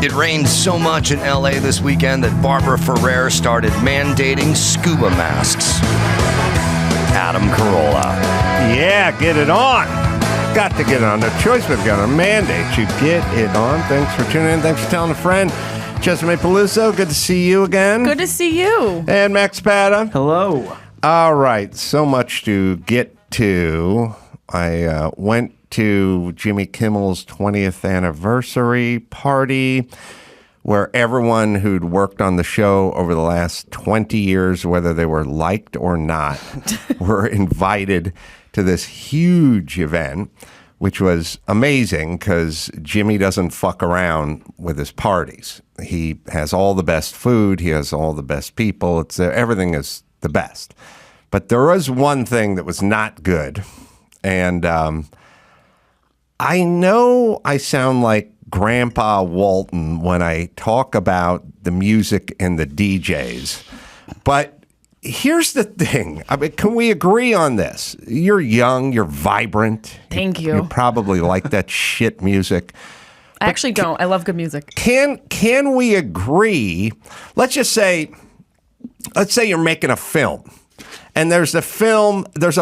It rained so much in LA this weekend that Barbara Ferrer started mandating scuba masks. Adam Carolla. Yeah, get it on. Got to get it on. No choice, we've got a mandate. You get it on. Thanks for tuning in. Thanks for telling a friend. Jessimae Peluso, good to see you again. Good to see you. And Max Pata. Hello. All right, so much to get to. I went to Jimmy Kimmel's 20th anniversary party where everyone who'd worked on the show over the last 20 years, whether they were liked or not, were invited to this huge event, which was amazing because Jimmy doesn't fuck around with his parties. He has all the best food. He has all the best people. Everything is the best. But there was one thing that was not good. And I know I sound like Grandpa Walton when I talk about the music and the DJs. But here's the thing. I mean, can we agree on this? You're young. You're vibrant. Thank you. You probably like that shit music. I actually don't. I love good music. Can we agree? Let's say you're making a film. And there's a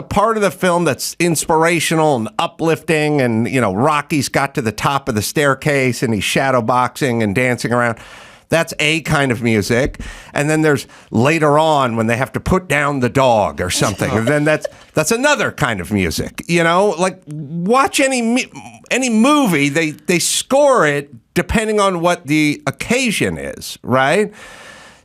part of the film that's inspirational and uplifting, and Rocky's got to the top of the staircase and he's shadowboxing and dancing around. That's a kind of music. And then there's later on when they have to put down the dog or something. And then that's another kind of music. Like watch any movie, they score it depending on what the occasion is, right?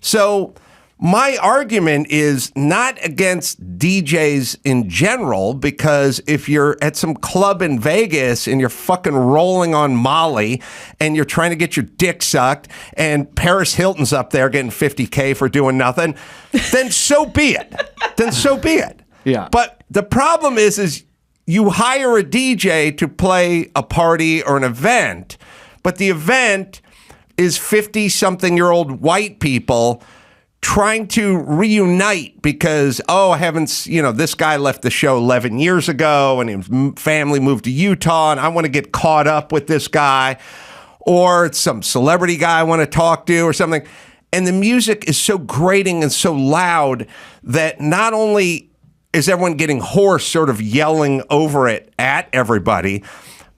So my argument is not against DJs in general, because if you're at some club in Vegas and you're fucking rolling on Molly and you're trying to get your dick sucked and Paris Hilton's up there getting $50K for doing nothing, then so be it. Yeah. But the problem is you hire a DJ to play a party or an event, but the event is 50-something-year-old white people trying to reunite because, I haven't, this guy left the show 11 years ago and his family moved to Utah and I want to get caught up with this guy, or it's some celebrity guy I want to talk to or something. And the music is so grating and so loud that not only is everyone getting hoarse, sort of yelling over it at everybody,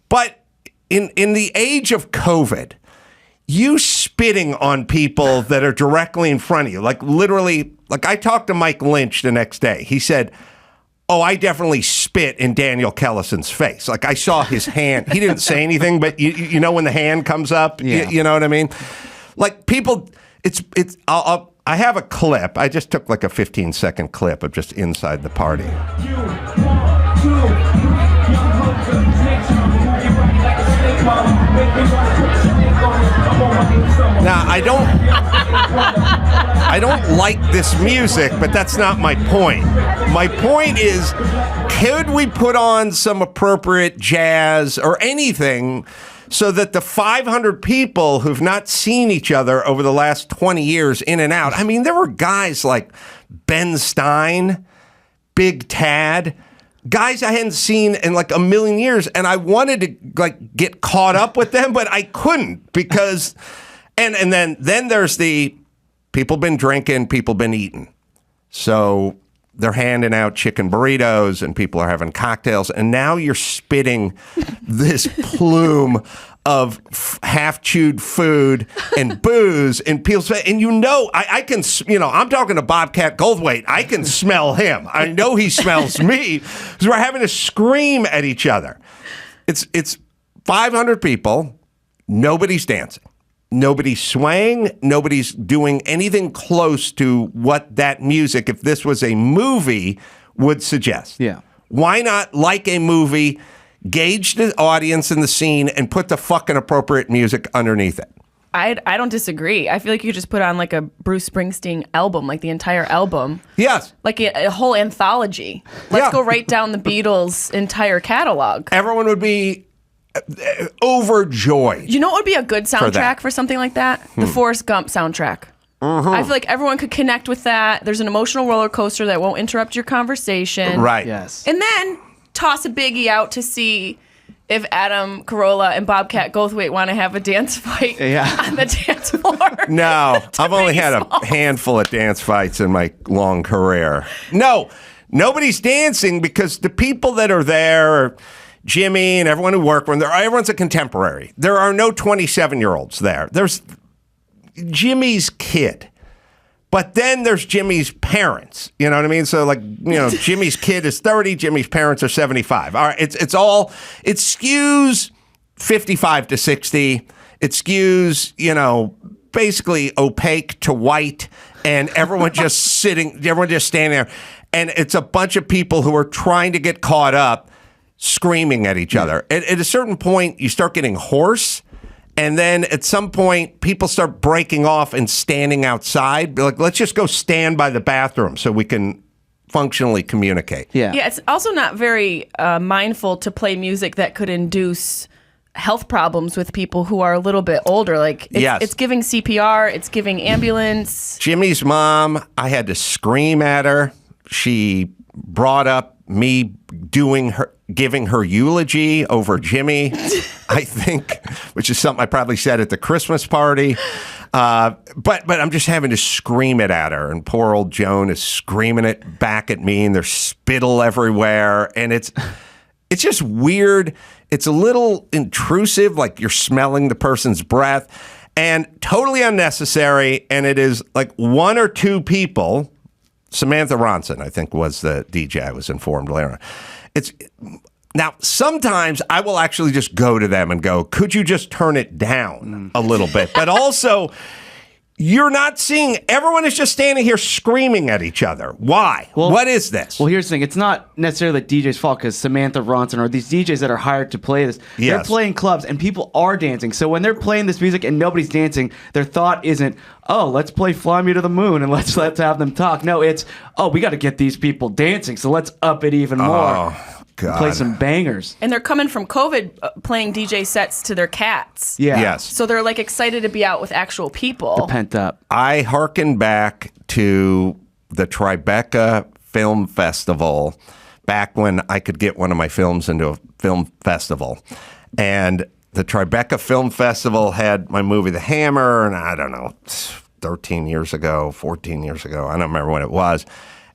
but in the age of COVID, you spitting on people that are directly in front of you, like literally, like I talked to Mike Lynch the next day. He said, I definitely spit in Daniel Kellison's face. Like I saw his hand. He didn't say anything, but you know when the hand comes up, you know what I mean? Like people, I have a clip. I just took like a 15-second clip of just inside the party. Now, I don't like this music, but that's not my point. My point is, could we put on some appropriate jazz or anything so that the 500 people who've not seen each other over the last 20 years in and out, I mean, there were guys like Ben Stein, Big Tad, guys I hadn't seen in like a million years, and I wanted to like get caught up with them, but I couldn't because, and then there's the people been drinking, people been eating, so they're handing out chicken burritos and people are having cocktails, and now you're spitting this plume of half-chewed food and booze in people's face. And I can, I'm talking to Bobcat Goldthwait. I can smell him. I know he smells me because we're having to scream at each other. It's 500 people. Nobody's dancing. Nobody's swaying. Nobody's doing anything close to what that music, if this was a movie, would suggest. Yeah. Why not, like a movie, gauge the audience in the scene and put the fucking appropriate music underneath it? I don't disagree. I feel like you could just put on like a Bruce Springsteen album, like the entire album. Yes. Like a whole anthology. Let's go right down the Beatles' entire catalog. Everyone would be overjoyed. You know what would be a good soundtrack for something like that? The Forrest Gump soundtrack. I feel like everyone could connect with that. There's an emotional roller coaster that won't interrupt your conversation. Right. Yes. And then toss a Biggie out to see if Adam Carolla and Bobcat Goldthwait want to have a dance fight on the dance floor. No, I've only had a handful of dance fights in my long career. No, nobody's dancing because the people that are there are Jimmy and everyone who work with them. Everyone's a contemporary. There are no 27-year-olds there. There's Jimmy's kid. But then there's Jimmy's parents. You know what I mean? So Jimmy's kid is 30, Jimmy's parents are 75. All right, it skews 55 to 60. It skews, basically opaque to white, and everyone just standing there. And it's a bunch of people who are trying to get caught up, screaming at each other. At a certain point, you start getting hoarse. And then at some point, people start breaking off and standing outside. Be like, let's just go stand by the bathroom so we can functionally communicate. Yeah, it's also not very mindful to play music that could induce health problems with people who are a little bit older. It's giving CPR, it's giving ambulance. Jimmy's mom, I had to scream at her. She brought up me giving her eulogy over Jimmy, I think, which is something I probably said at the Christmas party. But I'm just having to scream it at her, and poor old Joan is screaming it back at me, and there's spittle everywhere, and it's just weird. It's a little intrusive, like you're smelling the person's breath, and totally unnecessary. And it is like one or two people. Samantha Ronson, I think, was the DJ. I was informed later. Now, sometimes I will actually just go to them and go, could you just turn it down a little bit? But also, you're not seeing, everyone is just standing here screaming at each other. Why? Well, what is this? Well, here's the thing. It's not necessarily the DJ's fault, because Samantha Ronson or these DJs that are hired to play this, they're playing clubs and people are dancing. So when they're playing this music and nobody's dancing, their thought isn't, oh, let's play Fly Me to the Moon and let's have them talk. No, it's, oh, we got to get these people dancing, so let's up it even more. Oh, God. Play some bangers. And they're coming from COVID playing DJ sets to their cats. Yeah. Yes. So they're excited to be out with actual people. They're pent up. I hearken back to the Tribeca Film Festival, back when I could get one of my films into a film festival. And the Tribeca Film Festival had my movie The Hammer, and I don't know, 13 years ago, 14 years ago, I don't remember when it was.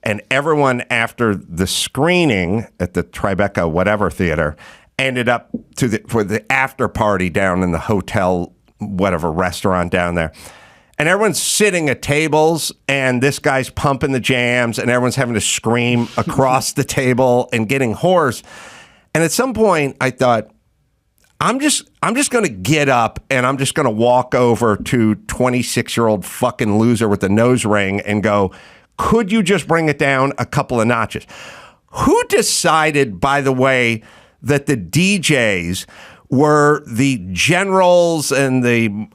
And everyone after the screening at the Tribeca whatever theater ended up for the after party down in the hotel, whatever restaurant down there. And everyone's sitting at tables, and this guy's pumping the jams, and everyone's having to scream across the table and getting hoarse. And at some point, I thought, I'm just going to get up and I'm just going to walk over to 26-year-old fucking loser with the nose ring and go, could you just bring it down a couple of notches? Who decided, by the way, that the DJs were the generals and the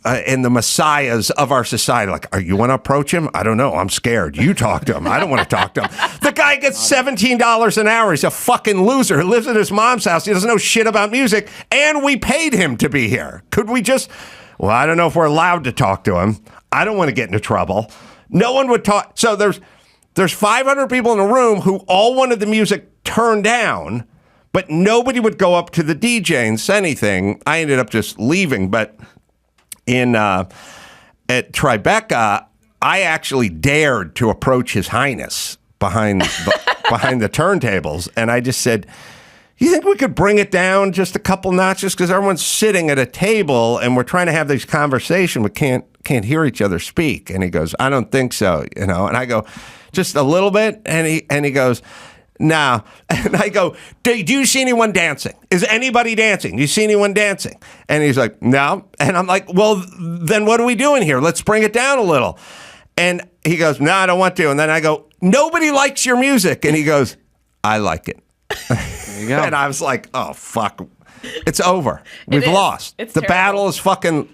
messiahs of our society? Like, you want to approach him? I don't know. I'm scared. You talk to him. I don't want to talk to him. The guy gets $17 an hour. He's a fucking loser who lives at his mom's house. He doesn't know shit about music, and we paid him to be here. Could we just? Well, I don't know if we're allowed to talk to him. I don't want to get into trouble. No one would talk. So there's 500 people in the room who all wanted the music turned down, but nobody would go up to the DJ and say anything. I ended up just leaving. But at Tribeca, I actually dared to approach His Highness behind the turntables, and I just said, you think we could bring it down just a couple notches? Because everyone's sitting at a table and we're trying to have this conversation, but can't hear each other speak. And he goes, I don't think so, And I go, just a little bit? And he goes, no. And I go, do you see anyone dancing? Is anybody dancing? Do you see anyone dancing? And he's like, no. And I'm like, well, then what are we doing here? Let's bring it down a little. And he goes, no, I don't want to. And then I go, nobody likes your music. And he goes, I like it. There you go. And I was like, oh, fuck. It's over. We've lost. It's the terrible. battle is fucking,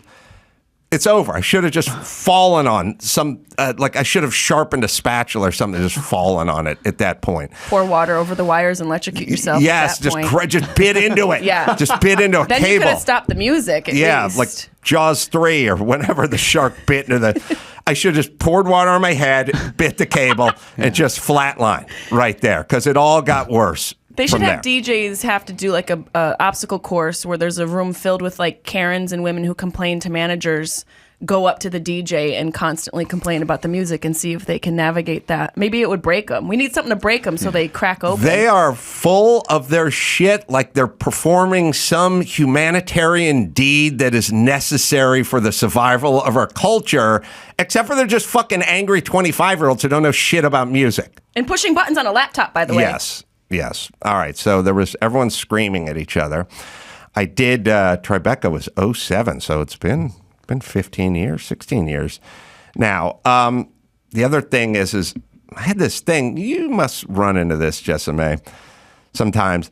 it's over. I should have just fallen on some, I should have sharpened a spatula or something, just fallen on it at that point. Pour water over the wires and electrocute yourself. Yes, at that point. just bit into it. Yeah. Just bit into a then cable. you could have stopped the music at least. Like Jaws 3 or whenever the shark bit into the... I should have just poured water on my head, bit the cable, and just flatline right there, because it all got worse They should have there. DJs have to do like a obstacle course where there's a room filled with like Karens and women who complain to managers, go up to the DJ and constantly complain about the music and see if they can navigate that. Maybe it would break them. We need something to break them so they crack open. They are full of their shit like they're performing some humanitarian deed that is necessary for the survival of our culture, except for they're just fucking angry 25-year-olds who don't know shit about music. And pushing buttons on a laptop, by the way. Yes. All right. So there was everyone screaming at each other. I did. Tribeca was 07, so it's been 15 years, 16 years. Now, the other thing is I had this thing. You must run into this, Jessimae, sometimes.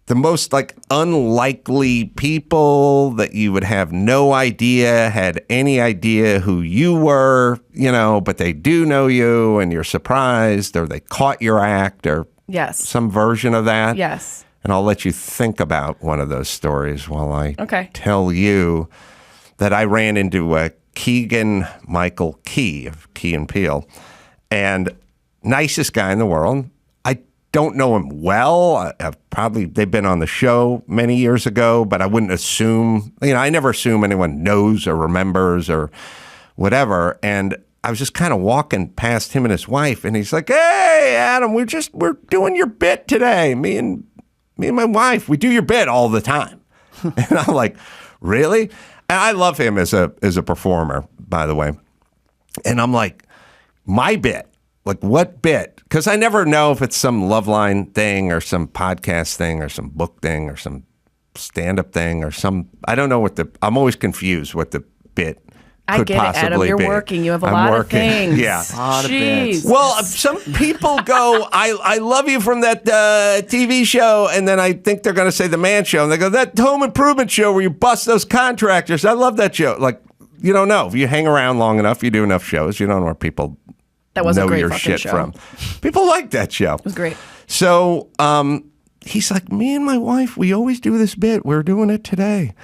The most like unlikely people that you would have no idea had any idea who you were, but they do know you, and you're surprised, or they caught your act, or some version of that. Yes. And I'll let you think about one of those stories while I tell you that I ran into a Keegan-Michael Key of Key and Peele, and nicest guy in the world. I don't know him well. They've been on the show many years ago, but I wouldn't assume, I never assume anyone knows or remembers or whatever. And I was just kind of walking past him and his wife, and he's like, "Hey, Adam, we're doing your bit today. Me and my wife, we do your bit all the time." And I'm like, "Really?" And I love him as a performer, by the way. And I'm like, "My bit? Like what bit?" Because I never know if it's some Loveline thing or some podcast thing or some book thing or some stand-up thing or I don't know I'm always confused what the bit I could get it, Adam. You're be. working. You have a lot of things. Yeah. A lot of bits. Well, some people go, I love you from that TV show, and then I think they're going to say the Man Show, and they go, that home improvement show where you bust those contractors. I love that show. Like, you don't know. If you hang around long enough, you do enough shows, you don't know where people know your shit from. People like that show. It was great. So he's like, me and my wife, we always do this bit. We're doing it today.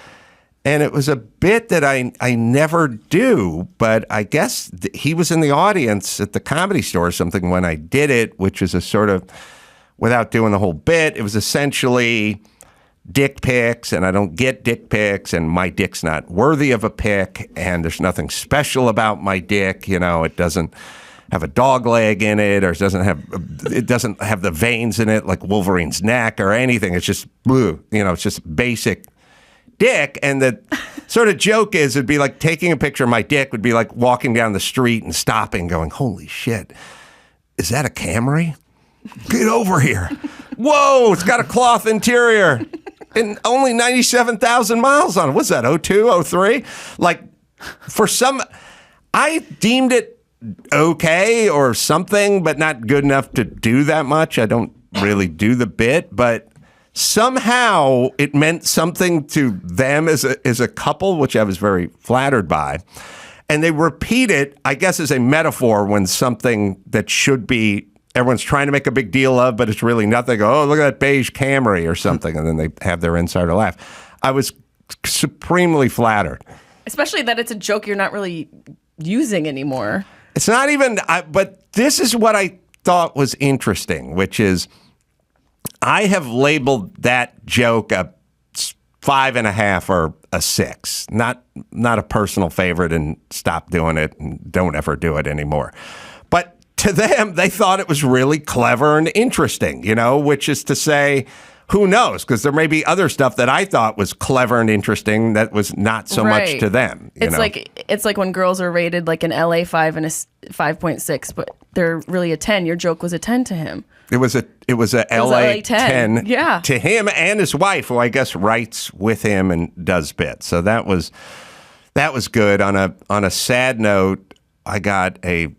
And it was a bit that I never do, but I guess he was in the audience at the Comedy Store or something when I did it, which is a sort of, without doing the whole bit, it was essentially dick pics, and I don't get dick pics, and my dick's not worthy of a pic, and there's nothing special about my dick. It doesn't have a dog leg in it, or it doesn't have the veins in it like Wolverine's neck or anything. It's just blue. It's just basic dick. And the sort of joke is it'd be like taking a picture of my dick would be like walking down the street and stopping going, holy shit, is that a Camry? Get over here. Whoa, it's got a cloth interior and only 97,000 miles on it. What's that, 02, 03? Like I deemed it okay or something, but not good enough to do that much. I don't really do the bit, but somehow it meant something to them as a couple, which I was very flattered by. And they repeat it, I guess, as a metaphor when something that should be everyone's trying to make a big deal of, but it's really nothing. Go, oh, look at that beige Camry or something. And then they have their insider laugh. I was supremely flattered. Especially that it's a joke you're not really using anymore. It's not even, but this is what I thought was interesting, which is I have labeled that joke a 5.5 or a 6. Not a personal favorite, and stop doing it and don't ever do it anymore. But to them, they thought it was really clever and interesting, which is to say, who knows? Because there may be other stuff that I thought was clever and interesting that was not so much to them. It's like when girls are rated like an LA 5 and a 5.6, but they're really a 10. Your joke was a 10 to him. It was a LA 10 yeah. to him and his wife, who I guess writes with him and does bits. So that was good. On a sad note, I got a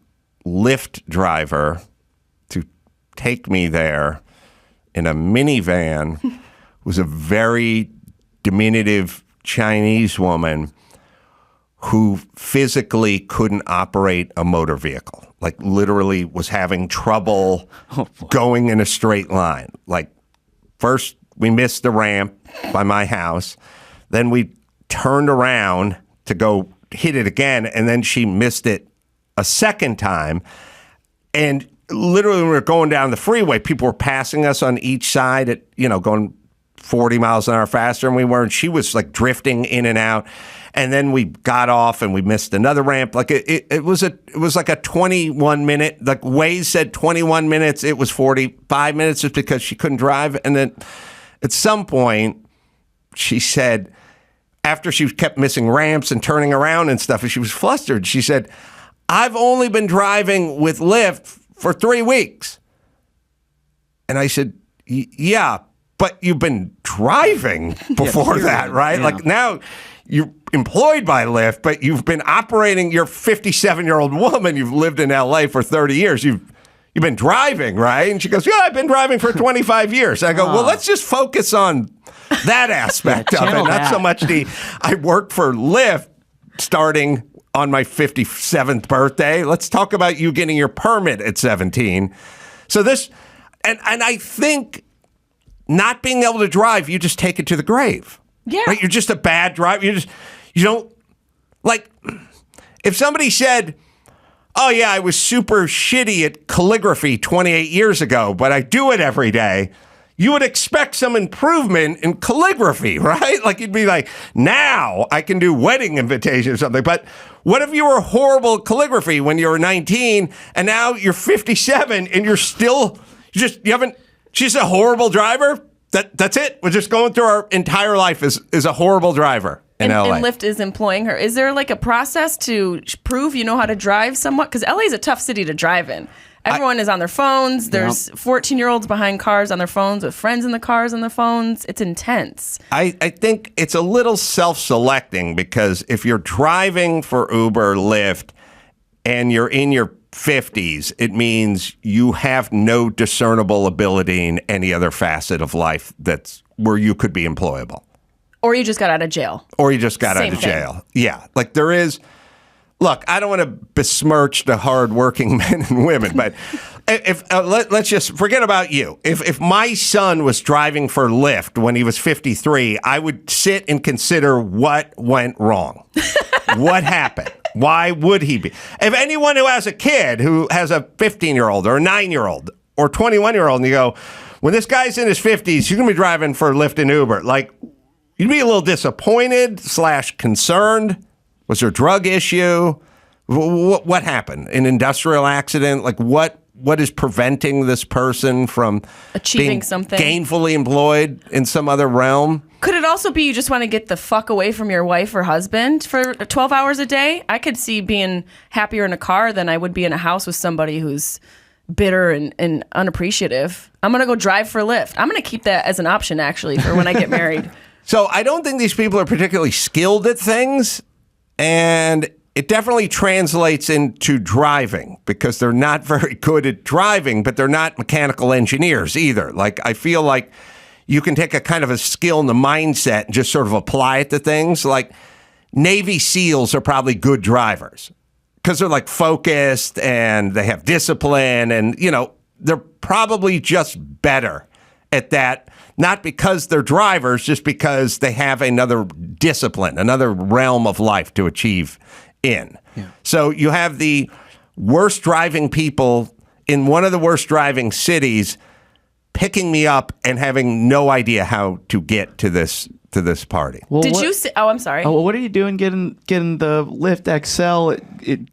Lyft driver to take me there in a minivan. Was a very diminutive Chinese woman who physically couldn't operate a motor vehicle. Like literally was having trouble going in a straight line. Like first we missed the ramp by my house. Then we turned around to go hit it again. And then she missed it a second time. And literally when we were going down the freeway, people were passing us on each side at, going 40 miles an hour faster than we were. And she was like drifting in and out. And then we got off and we missed another ramp. Like it was like a 21 minute, like Waze said 21 minutes. It was 45 minutes just because she couldn't drive. And then at some point she said, after she kept missing ramps and turning around and stuff, and she was flustered, she said, I've only been driving with Lyft for 3 weeks. And I said, yeah, but you've been driving before that, right? Yeah. Like now you're employed by Lyft, but you've been operating. You're a 57-year-old woman. You've lived in LA for 30 years. You've been driving, right? And she goes, yeah, I've been driving for 25 years. I go, well, let's just focus on that aspect of it, not so much I worked for Lyft starting on my 57th birthday. Let's talk about you getting your permit at 17. So this, and I think not being able to drive, you just take it to the grave. Yeah. Right? You're just a bad driver. You don't, like, if somebody said, oh yeah, I was super shitty at calligraphy 28 years ago, but I do it every day, you would expect some improvement in calligraphy, right? Like you'd be like, now I can do wedding invitations or something. But what if you were horrible at calligraphy when you were 19 and now you're 57 and you're still she's a horrible driver? That's it. We're just going through our entire life as a horrible driver in LA. And Lyft is employing her. Is there like a process to prove you know how to drive somewhat? Because LA is a tough city to drive in. Everyone is on their phones. There's 14-year-olds behind cars on their phones with friends in the cars on their phones. It's intense. I think it's a little self-selecting because if you're driving for Uber, Lyft, and you're in your 50s, it means you have no discernible ability in any other facet of life that's where you could be employable. Or you just got out of jail. Same thing. Yeah. Like there is, look, I don't want to besmirch the hardworking men and women, but if let's just forget about you. If my son was driving for Lyft when he was 53, I would sit and consider what went wrong. What happened? Why would he be? If anyone who has a kid who has a 15-year-old or a 9-year-old or 21-year-old, and you go, when this guy's in his 50s, he's going to be driving for Lyft and Uber. Like, you'd be a little disappointed / concerned. Was there a drug issue? What happened? An industrial accident? Like, what is preventing this person from achieving being something gainfully employed in some other realm? Could it also be you just want to get the fuck away from your wife or husband for 12 hours a day? I could see being happier in a car than I would be in a house with somebody who's bitter and unappreciative. I'm going to go drive for Lyft. I'm going to keep that as an option, actually, for when I get married. So I don't think these people are particularly skilled at things, and it definitely translates into driving because they're not very good at driving, but they're not mechanical engineers either. Like, I feel like you can take a kind of a skill and the mindset and just sort of apply it to things. Like Navy SEALs are probably good drivers because they're like focused and they have discipline and, they're probably just better at that. Not because they're drivers, just because they have another discipline, another realm of life to achieve in. Yeah. So you have the worst driving people in one of the worst driving cities picking me up and having no idea how to get to this party. Well, Did you see? Oh, I'm sorry. Oh, what are you doing getting the Lyft XL,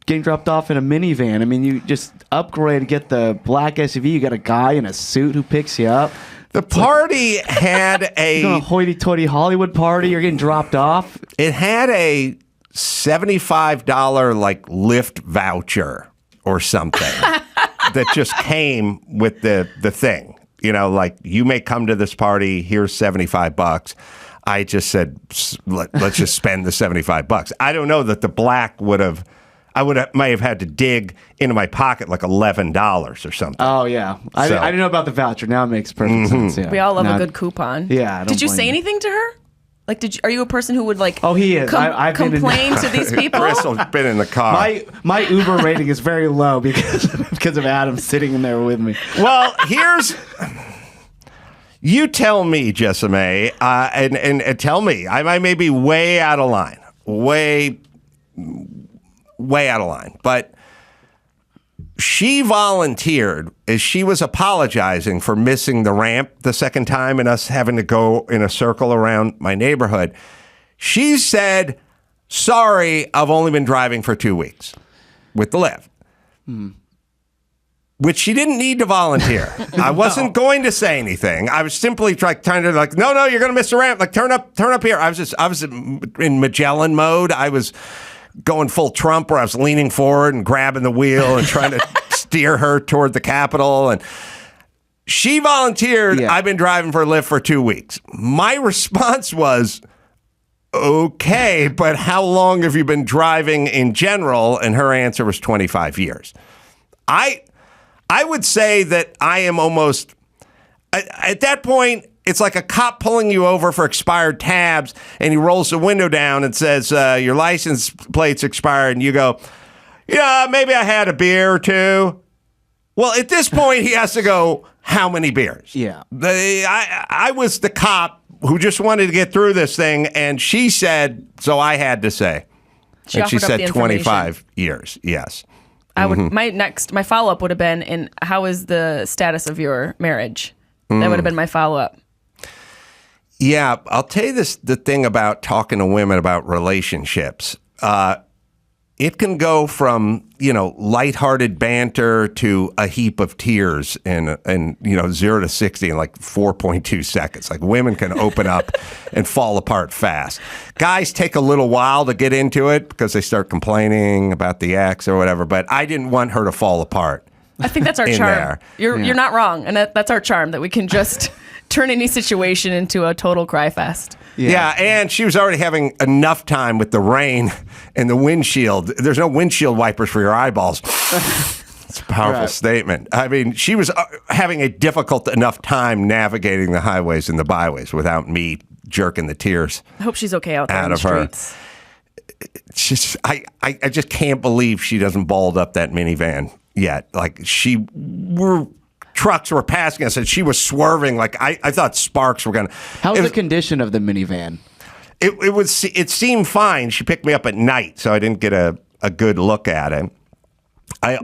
getting dropped off in a minivan? I mean, you just upgrade, get the black SUV. You got a guy in a suit who picks you up. The party had a... You're going to hoity-toity Hollywood party. You're getting dropped off. It had a $75 like Lyft voucher or something that just came with the thing. Like, you may come to this party, here's $75. I just said, let's just spend the $75. I don't know that the black may have had to dig into my pocket like $11 or something. Oh, yeah. I didn't know about the voucher. Now it makes perfect sense. Yeah. We all love a good coupon. Yeah. Did you say anything to her? Like, are you a person who would like? Oh, he is. I've complain to these people. Crystal's been in the car. My Uber rating is very low because of Adam sitting in there with me. Well, you tell me, Jessimae, and tell me. I may be way out of line, way out of line. But she volunteered as she was apologizing for missing the ramp the second time and us having to go in a circle around my neighborhood. She said, sorry, I've only been driving for 2 weeks with the Lyft. Which she didn't need to volunteer. I wasn't going to say anything. I was simply trying to no, you're going to miss the ramp. Like, turn up here. I was in Magellan mode. I was going full Trump where I was leaning forward and grabbing the wheel and trying to steer her toward the Capitol. And she volunteered. Yeah. I've been driving for Lyft for 2 weeks. My response was, okay, but how long have you been driving in general? And her answer was 25 years. I would say that I am almost, at that point, it's like a cop pulling you over for expired tabs, and he rolls the window down and says, your license plate's expired, and you go, yeah, maybe I had a beer or two. Well, at this point, he has to go, how many beers? Yeah. I was the cop who just wanted to get through this thing, and she said, so I had to say. And she said 25 years, yes. I would my follow-up would have been, in how is the status of your marriage? That would have been my follow-up. Yeah, I'll tell you the thing about talking to women about relationships. It can go from, lighthearted banter to a heap of tears in 0 to 60 in like 4.2 seconds. Like, women can open up and fall apart fast. Guys take a little while to get into it because they start complaining about the ex or whatever. But I didn't want her to fall apart. I think that's our charm. You're not wrong, and that's our charm, that we can just turn any situation into a total cry fest. Yeah, and she was already having enough time with the rain and the windshield. There's no windshield wipers for your eyeballs. It's a powerful statement. I mean, she was having a difficult enough time navigating the highways and the byways without me jerking the tears. I hope she's okay out there in the streets. I just can't believe she doesn't balled up that minivan yet. Like, trucks were passing us and she was swerving. Like, I thought sparks were going to... How's the condition of the minivan? It seemed fine. She picked me up at night, so I didn't get a good look at it. I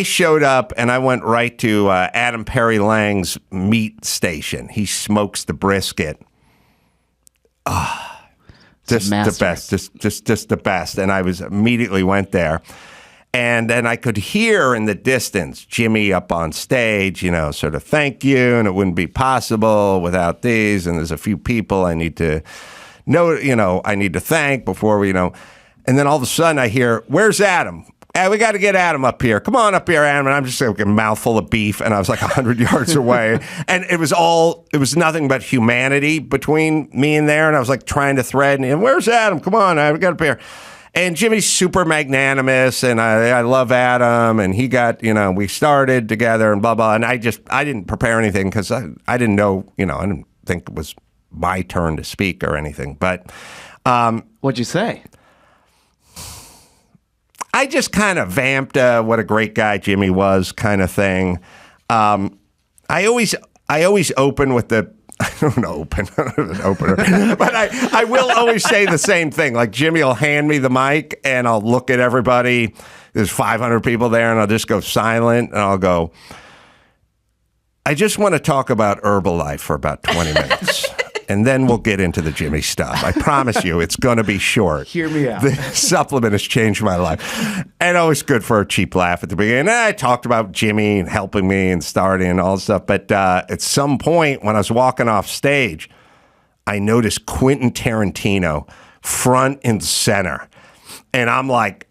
showed up and I went right to Adam Perry Lang's meat station. He smokes the brisket. Just the best, just the best. And I immediately went there. And then I could hear in the distance Jimmy up on stage, sort of thank you, and it wouldn't be possible without these. And there's a few people I need to know, I need to thank before we, And then all of a sudden I hear, where's Adam? Hey, we got to get Adam up here. Come on up here, Adam. And I'm just like a mouthful of beef, and I was like 100 yards away. And it was nothing but humanity between me and there. And I was like trying to thread, and where's Adam? Come on, we got up here. And Jimmy's super magnanimous, and I love Adam, and he got, we started together and blah, blah. And I didn't prepare anything because I didn't know, I didn't think it was my turn to speak or anything. But what'd you say? I just kind of vamped what a great guy Jimmy was, kind of thing. I always open with the... I don't open an opener, but I will always say the same thing. Like, Jimmy will hand me the mic and I'll look at everybody. There's 500 people there and I'll just go silent and I'll go, I just want to talk about Herbalife for about 20 minutes. And then we'll get into the Jimmy stuff. I promise you, it's going to be short. Hear me out. The supplement has changed my life. And always good for a cheap laugh at the beginning. And I talked about Jimmy and helping me and starting and all this stuff. But at some point when I was walking off stage, I noticed Quentin Tarantino front and center. And I'm like,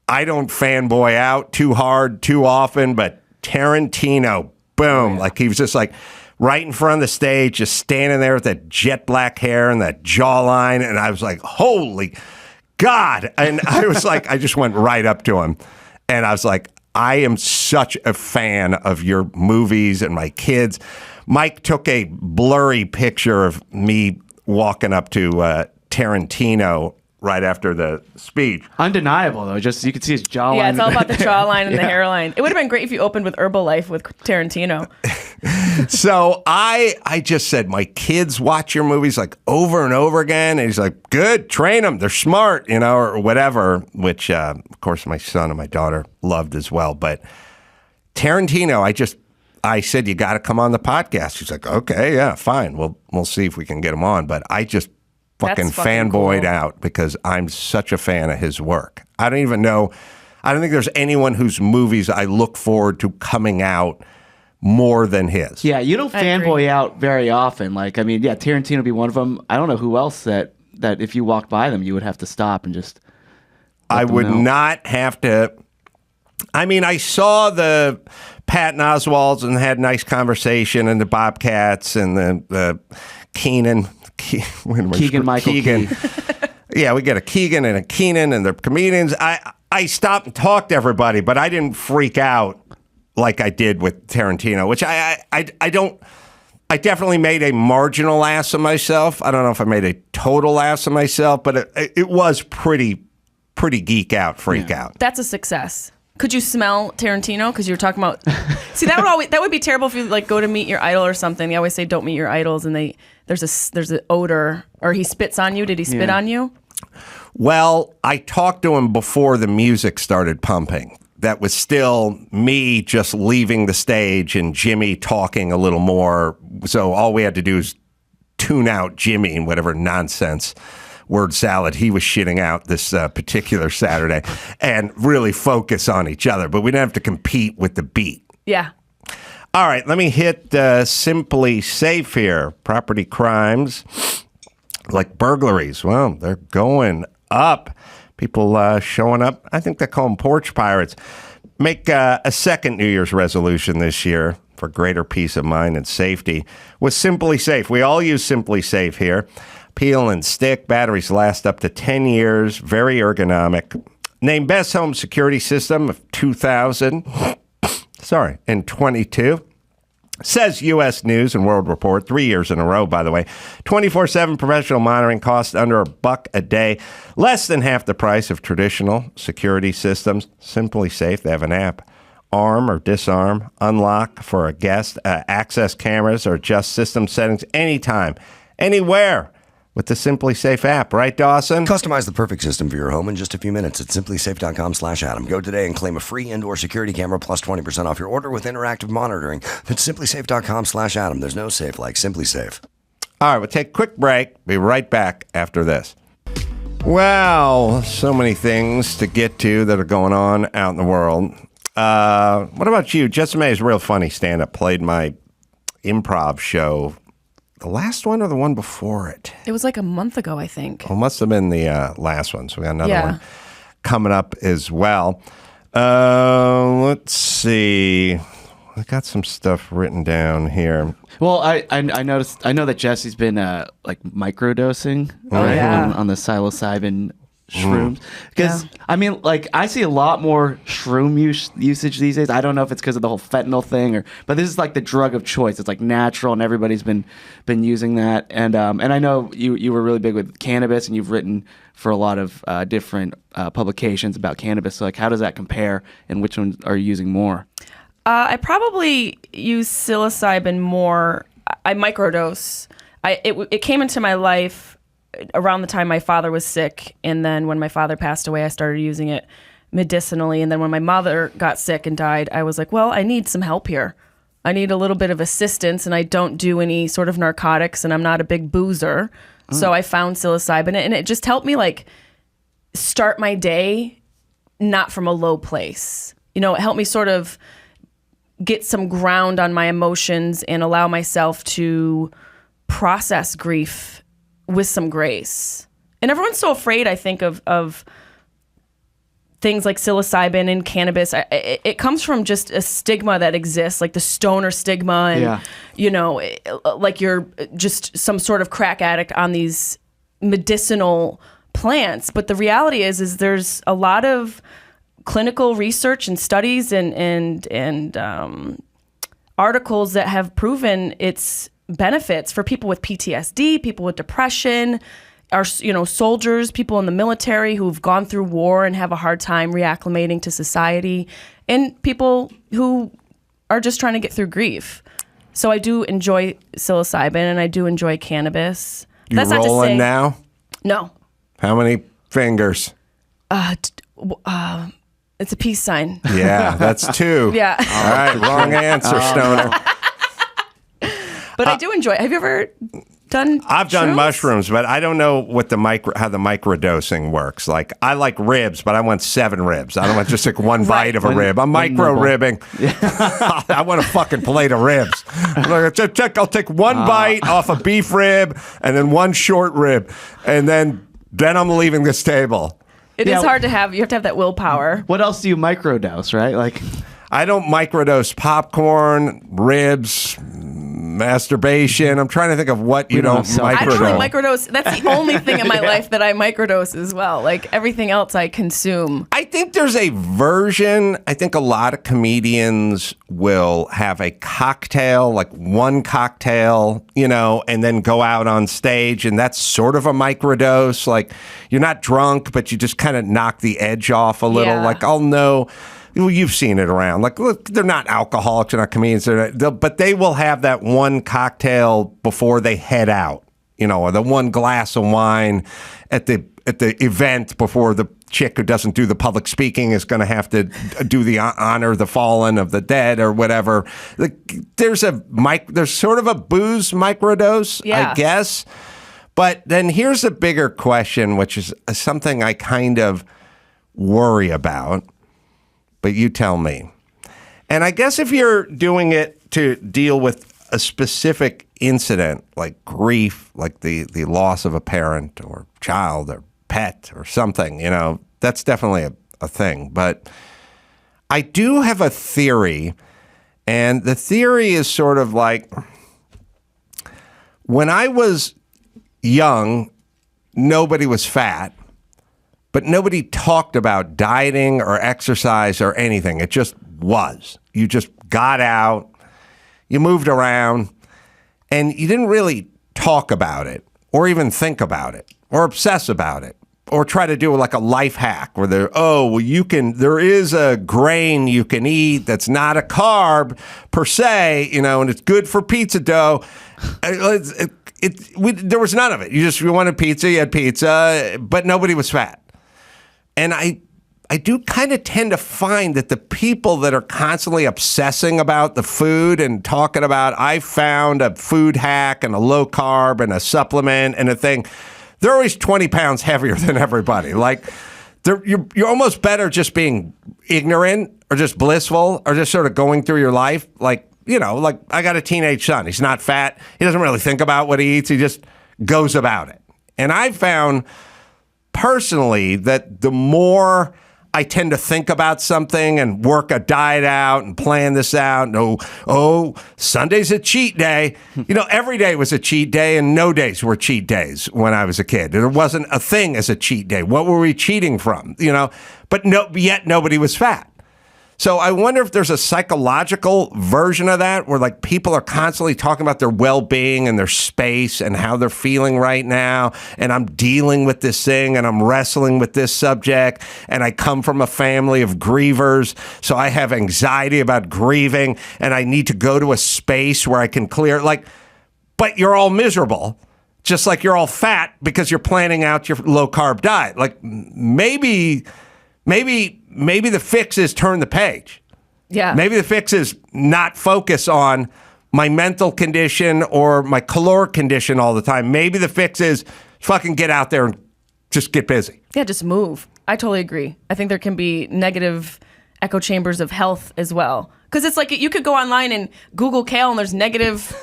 I don't fanboy out too hard, too often, but Tarantino, boom. Like, he was just like... right in front of the stage, just standing there with that jet black hair and that jawline. And I was like, holy God. And I was like, I just went right up to him. And I was like, I am such a fan of your movies and my kids. Mike took a blurry picture of me walking up to Tarantino right after the speech. Undeniable, though. Just you can see his jawline. Yeah, it's all about the jawline and the hairline. It would have been great if you opened with Herbalife with Tarantino. So I just said, my kids watch your movies like over and over again. And he's like, good, train them. They're smart, or whatever, which, of course, my son and my daughter loved as well. But Tarantino, I said, you got to come on the podcast. He's like, okay, yeah, fine. We'll see if we can get him on. But I just fucking fanboyed out because I'm such a fan of his work. I don't think there's anyone whose movies I look forward to coming out more than his. Yeah, you don't fanboy out very often. Tarantino would be one of them. I don't know who else that if you walked by them, you would have to stop and just. I would not have to. I mean, I saw the Patton Oswalts and had a nice conversation, and the Bobcats and the Keegan-Michael. Yeah, we get a Keegan and a Keenan, and they're comedians. I stopped and talked to everybody, but I didn't freak out like I did with Tarantino, which I don't. I definitely made a marginal ass of myself. I don't know if I made a total ass of myself, but it was pretty geek out, freak out. That's a success. Could you smell Tarantino? Because you were talking about. See, that would be terrible if you go to meet your idol or something. They always say don't meet your idols, and there's an odor, or he spits on you. Did he spit on you? Well, I talked to him before the music started pumping. That was still me just leaving the stage and Jimmy talking a little more. So all we had to do is tune out Jimmy and whatever nonsense word salad he was shitting out this particular Saturday and really focus on each other. But we didn't have to compete with the beat. Yeah. All right, let me hit Simply Safe here. Property crimes like burglaries. Well, they're going up. People showing up. I think they call them porch pirates. Make a second New Year's resolution this year for greater peace of mind and safety with Simply Safe. We all use Simply Safe here. Peel and stick. Batteries last up to 10 years. Very ergonomic. Named Best Home Security System of 2022. Says U.S. News and World Report 3 years in a row, by the way. 24/7 professional monitoring costs under $1 a day. Less than half the price of traditional security systems. Simply Safe. They have an app. Arm or disarm. Unlock for a guest. Access cameras or adjust system settings anytime, anywhere. With the Simply Safe app, right, Dawson? Customize the perfect system for your home in just a few minutes at simplysafe.com/Adam. Go today and claim a free indoor security camera plus 20% off your order with interactive monitoring. That's simplysafe.com/Adam. There's no safe like Simply Safe. All right, we'll take a quick break. Be right back after this. Well, so many things to get to that are going on out in the world. What about you? Jessimae's real funny stand-up played my improv show. The last one or the one before it? It was like a month ago, I think. Well, it must have been the last one. So we got another one coming up as well. Let's see. I got some stuff written down here. Well, I noticed. I know that Jesse's been microdosing on the psilocybin shrooms, because I mean, I see a lot more shroom usage these days. I don't know if it's because of the whole fentanyl thing, but this is like the drug of choice. It's natural, and everybody's been using that. And I know you were really big with cannabis, and you've written for a lot of different publications about cannabis. So how does that compare, and which ones are you using more? I probably use psilocybin more. I microdose. It came into my life around the time my father was sick, and then when my father passed away, I started using it medicinally. And then when my mother got sick and died, I was like, well, I need some help here. I need a little bit of assistance, and I don't do any sort of narcotics, and I'm not a big boozer. So I found psilocybin, and it just helped me start my day not from a low place. It helped me sort of get some ground on my emotions and allow myself to process grief with some grace. And everyone's so afraid, I think, of things like psilocybin and cannabis. It comes from just a stigma that exists, like the stoner stigma, and like you're just some sort of crack addict on these medicinal plants. But the reality is there's a lot of clinical research and studies and articles that have proven its benefits for people with PTSD, people with depression, are, soldiers, people in the military who've gone through war and have a hard time reacclimating to society, and people who are just trying to get through grief. So I do enjoy psilocybin and I do enjoy cannabis. You rolling not to say, now? No. How many fingers? It's a peace sign. Yeah, that's 2. Yeah. All right, wrong answer, Stoner. But I do enjoy it. Have you ever done I've done shrooms? mushrooms, but I don't know what how the microdosing works. Like, I like ribs, but I want 7 ribs. I don't want just like one bite of a rib. I'm micro-ribbing. I want a fucking plate of ribs. I'll take one bite off a beef rib and then one short rib, and then I'm leaving this table. It is hard to have. You have to have that willpower. What else do you microdose, right? Like, I don't microdose popcorn, ribs, masturbation. I'm trying to think of what you don't microdose. Actually, microdose, that's the only thing in my life that I microdose as well. Like, everything else I consume. I think there's a version. I think a lot of comedians will have a cocktail, like one cocktail, and then go out on stage, and that's sort of a microdose. Like, you're not drunk, but you just kind of knock the edge off a little. Yeah. Like, I'll know. Well, you've seen it around. Like, look, they're not alcoholics, they're not comedians, but they will have that one cocktail before they head out, or the one glass of wine at the event before the chick who doesn't do the public speaking is going to have to do the honor the fallen of the dead or whatever. There's sort of a booze microdose, I guess. But then here's a bigger question, which is something I kind of worry about. But you tell me. And I guess if you're doing it to deal with a specific incident, like grief, like the loss of a parent or child or pet or something, that's definitely a thing. But I do have a theory, and the theory is sort of like, when I was young, nobody was fat. But nobody talked about dieting or exercise or anything. It just was. You just got out, you moved around, and you didn't really talk about it or even think about it or obsess about it or try to do like a life hack where there is a grain you can eat that's not a carb per se, and it's good for pizza dough. There was none of it. You wanted pizza, you had pizza, but nobody was fat. And I do kind of tend to find that the people that are constantly obsessing about the food and talking about, I found a food hack and a low carb and a supplement and a thing, they're always 20 pounds heavier than everybody. Like, you're almost better just being ignorant or just blissful or just sort of going through your life. Like, like I got a teenage son. He's not fat. He doesn't really think about what he eats. He just goes about it. And I found personally that the more I tend to think about something and work a diet out and plan this out, Sunday's a cheat day. Every day was a cheat day and no days were cheat days when I was a kid. There wasn't a thing as a cheat day. What were we cheating from? But yet nobody was fat. So I wonder if there's a psychological version of that where like people are constantly talking about their well-being and their space and how they're feeling right now. And I'm dealing with this thing and I'm wrestling with this subject. And I come from a family of grievers. So I have anxiety about grieving and I need to go to a space where I can clear but you're all miserable. Just like you're all fat because you're planning out your low-carb diet. Like maybe the fix is turn the page. Yeah. Maybe the fix is not focus on my mental condition or my caloric condition all the time. Maybe the fix is fucking get out there and just get busy. Yeah, just move. I totally agree. I think there can be negative echo chambers of health as well. Because it's like you could go online and Google kale and there's negative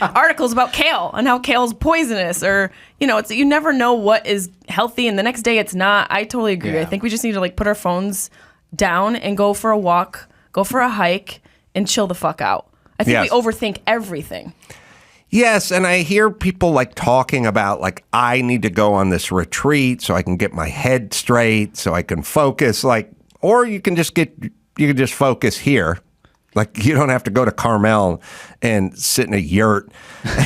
articles about kale and how kale's poisonous or, you never know what is healthy and the next day it's not. I totally agree. Yeah. I think we just need to put our phones down and go for a walk, go for a hike and chill the fuck out. I think we overthink everything. Yes, and I hear people talking about I need to go on this retreat so I can get my head straight, so I can focus or you can just focus here. You don't have to go to Carmel and sit in a yurt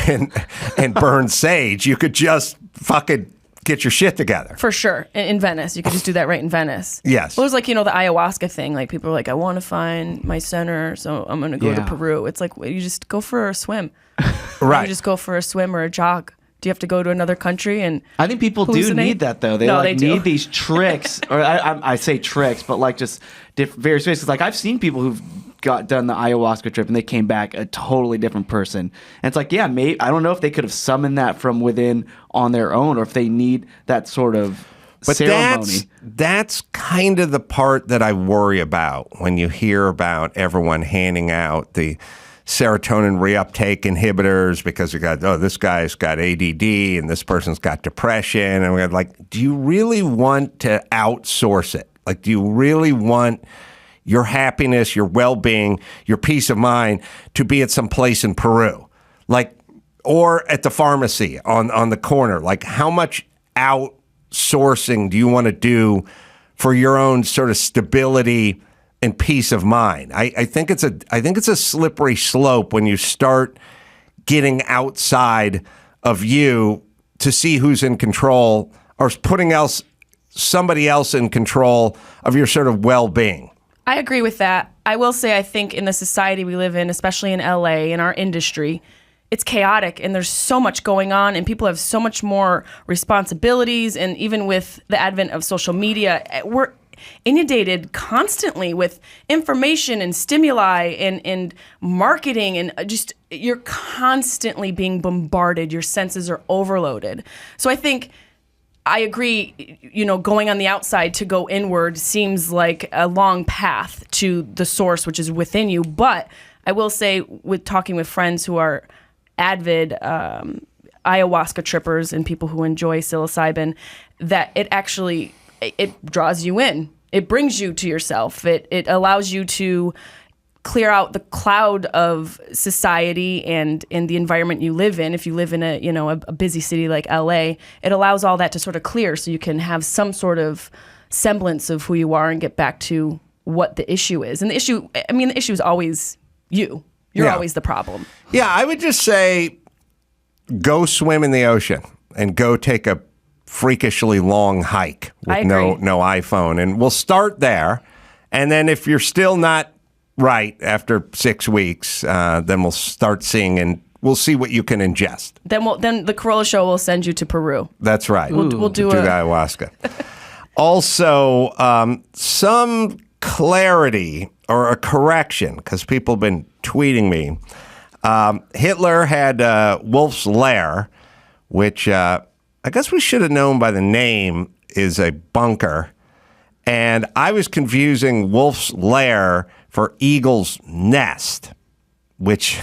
and burn sage. You could just fucking get your shit together. For sure. In Venice. You could just do that right in Venice. Yes. Well, it was like, the ayahuasca thing. Like, people are like, I want to find my center, so I'm going to go to Peru. It's like, you just go for a swim. Right. You just go for a swim or a jog. Do you have to go to another country? And I think people do need that, though. They need these tricks, or I say tricks, but like just various ways. Like, I've seen people who've done the ayahuasca trip and they came back a totally different person. And it's like, yeah, maybe I don't know if they could have summoned that from within on their own, or if they need that sort of ceremony. That's kind of the part that I worry about when you hear about everyone handing out the serotonin reuptake inhibitors because we got, this guy's got ADD and this person's got depression. And we're like, do you really want to outsource it? Like, do you really want your happiness, your well-being, your peace of mind to be at some place in Peru? Like, or at the pharmacy on the corner? Like, how much outsourcing do you want to do for your own sort of stability and peace of mind? I think it's a slippery slope when you start getting outside of you to see who's in control, or putting somebody else in control of your sort of well-being. I agree with that. I will say, I think in the society we live in, especially in LA, in our industry, it's chaotic and there's so much going on and people have so much more responsibilities. And even with the advent of social media, we're inundated constantly with information and stimuli and marketing, and just you're constantly being bombarded. Your senses are overloaded. So I think I agree, going on the outside to go inward seems like a long path to the source, which is within you. But I will say, with talking with friends who are avid ayahuasca trippers and people who enjoy psilocybin, that it draws you in. It brings you to yourself. It allows you to clear out the cloud of society and the environment you live in. If you live in a busy city like LA, it allows all that to sort of clear so you can have some sort of semblance of who you are and get back to what the issue is. And the issue is always you. You're always the problem. Yeah, I would just say go swim in the ocean and go take a freakishly long hike with no iPhone. And we'll start there. And then if you're still not right after 6 weeks, then we'll start seeing, and we'll see what you can ingest. Then the Carolla show will send you to Peru. That's right. We'll do the ayahuasca. Also, some clarity or a correction, because people have been tweeting me. Hitler had Wolf's Lair, which I guess we should have known by the name is a bunker. And I was confusing Wolf's Lair for Eagle's Nest, which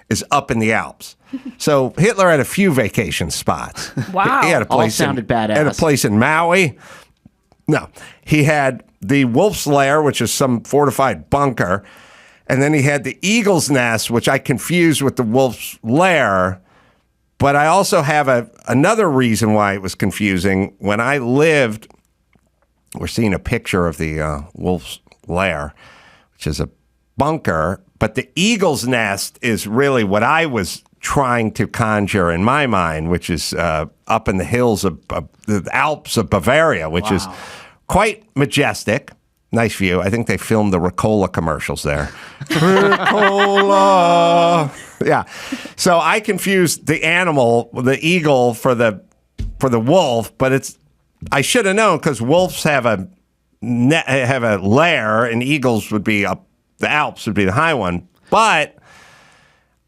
is up in the Alps. So Hitler had a few vacation spots. Wow. He had a place sounded badass. Had a place in Maui. No, he had the Wolf's Lair, which is some fortified bunker. And then he had the Eagle's Nest, which I confused with the Wolf's Lair. But I also have another reason why it was confusing. When I lived, we're seeing a picture of the Wolf's Lair, which is a bunker. But the Eagle's Nest is really what I was trying to conjure in my mind, which is up in the hills of the Alps of Bavaria, which is quite majestic. Nice view. I think they filmed the Ricola commercials there. Ricola. Yeah. So I confused the animal, the eagle, for the wolf, but I should have known, because wolves have a lair and eagles would be up. The Alps would be the high one. But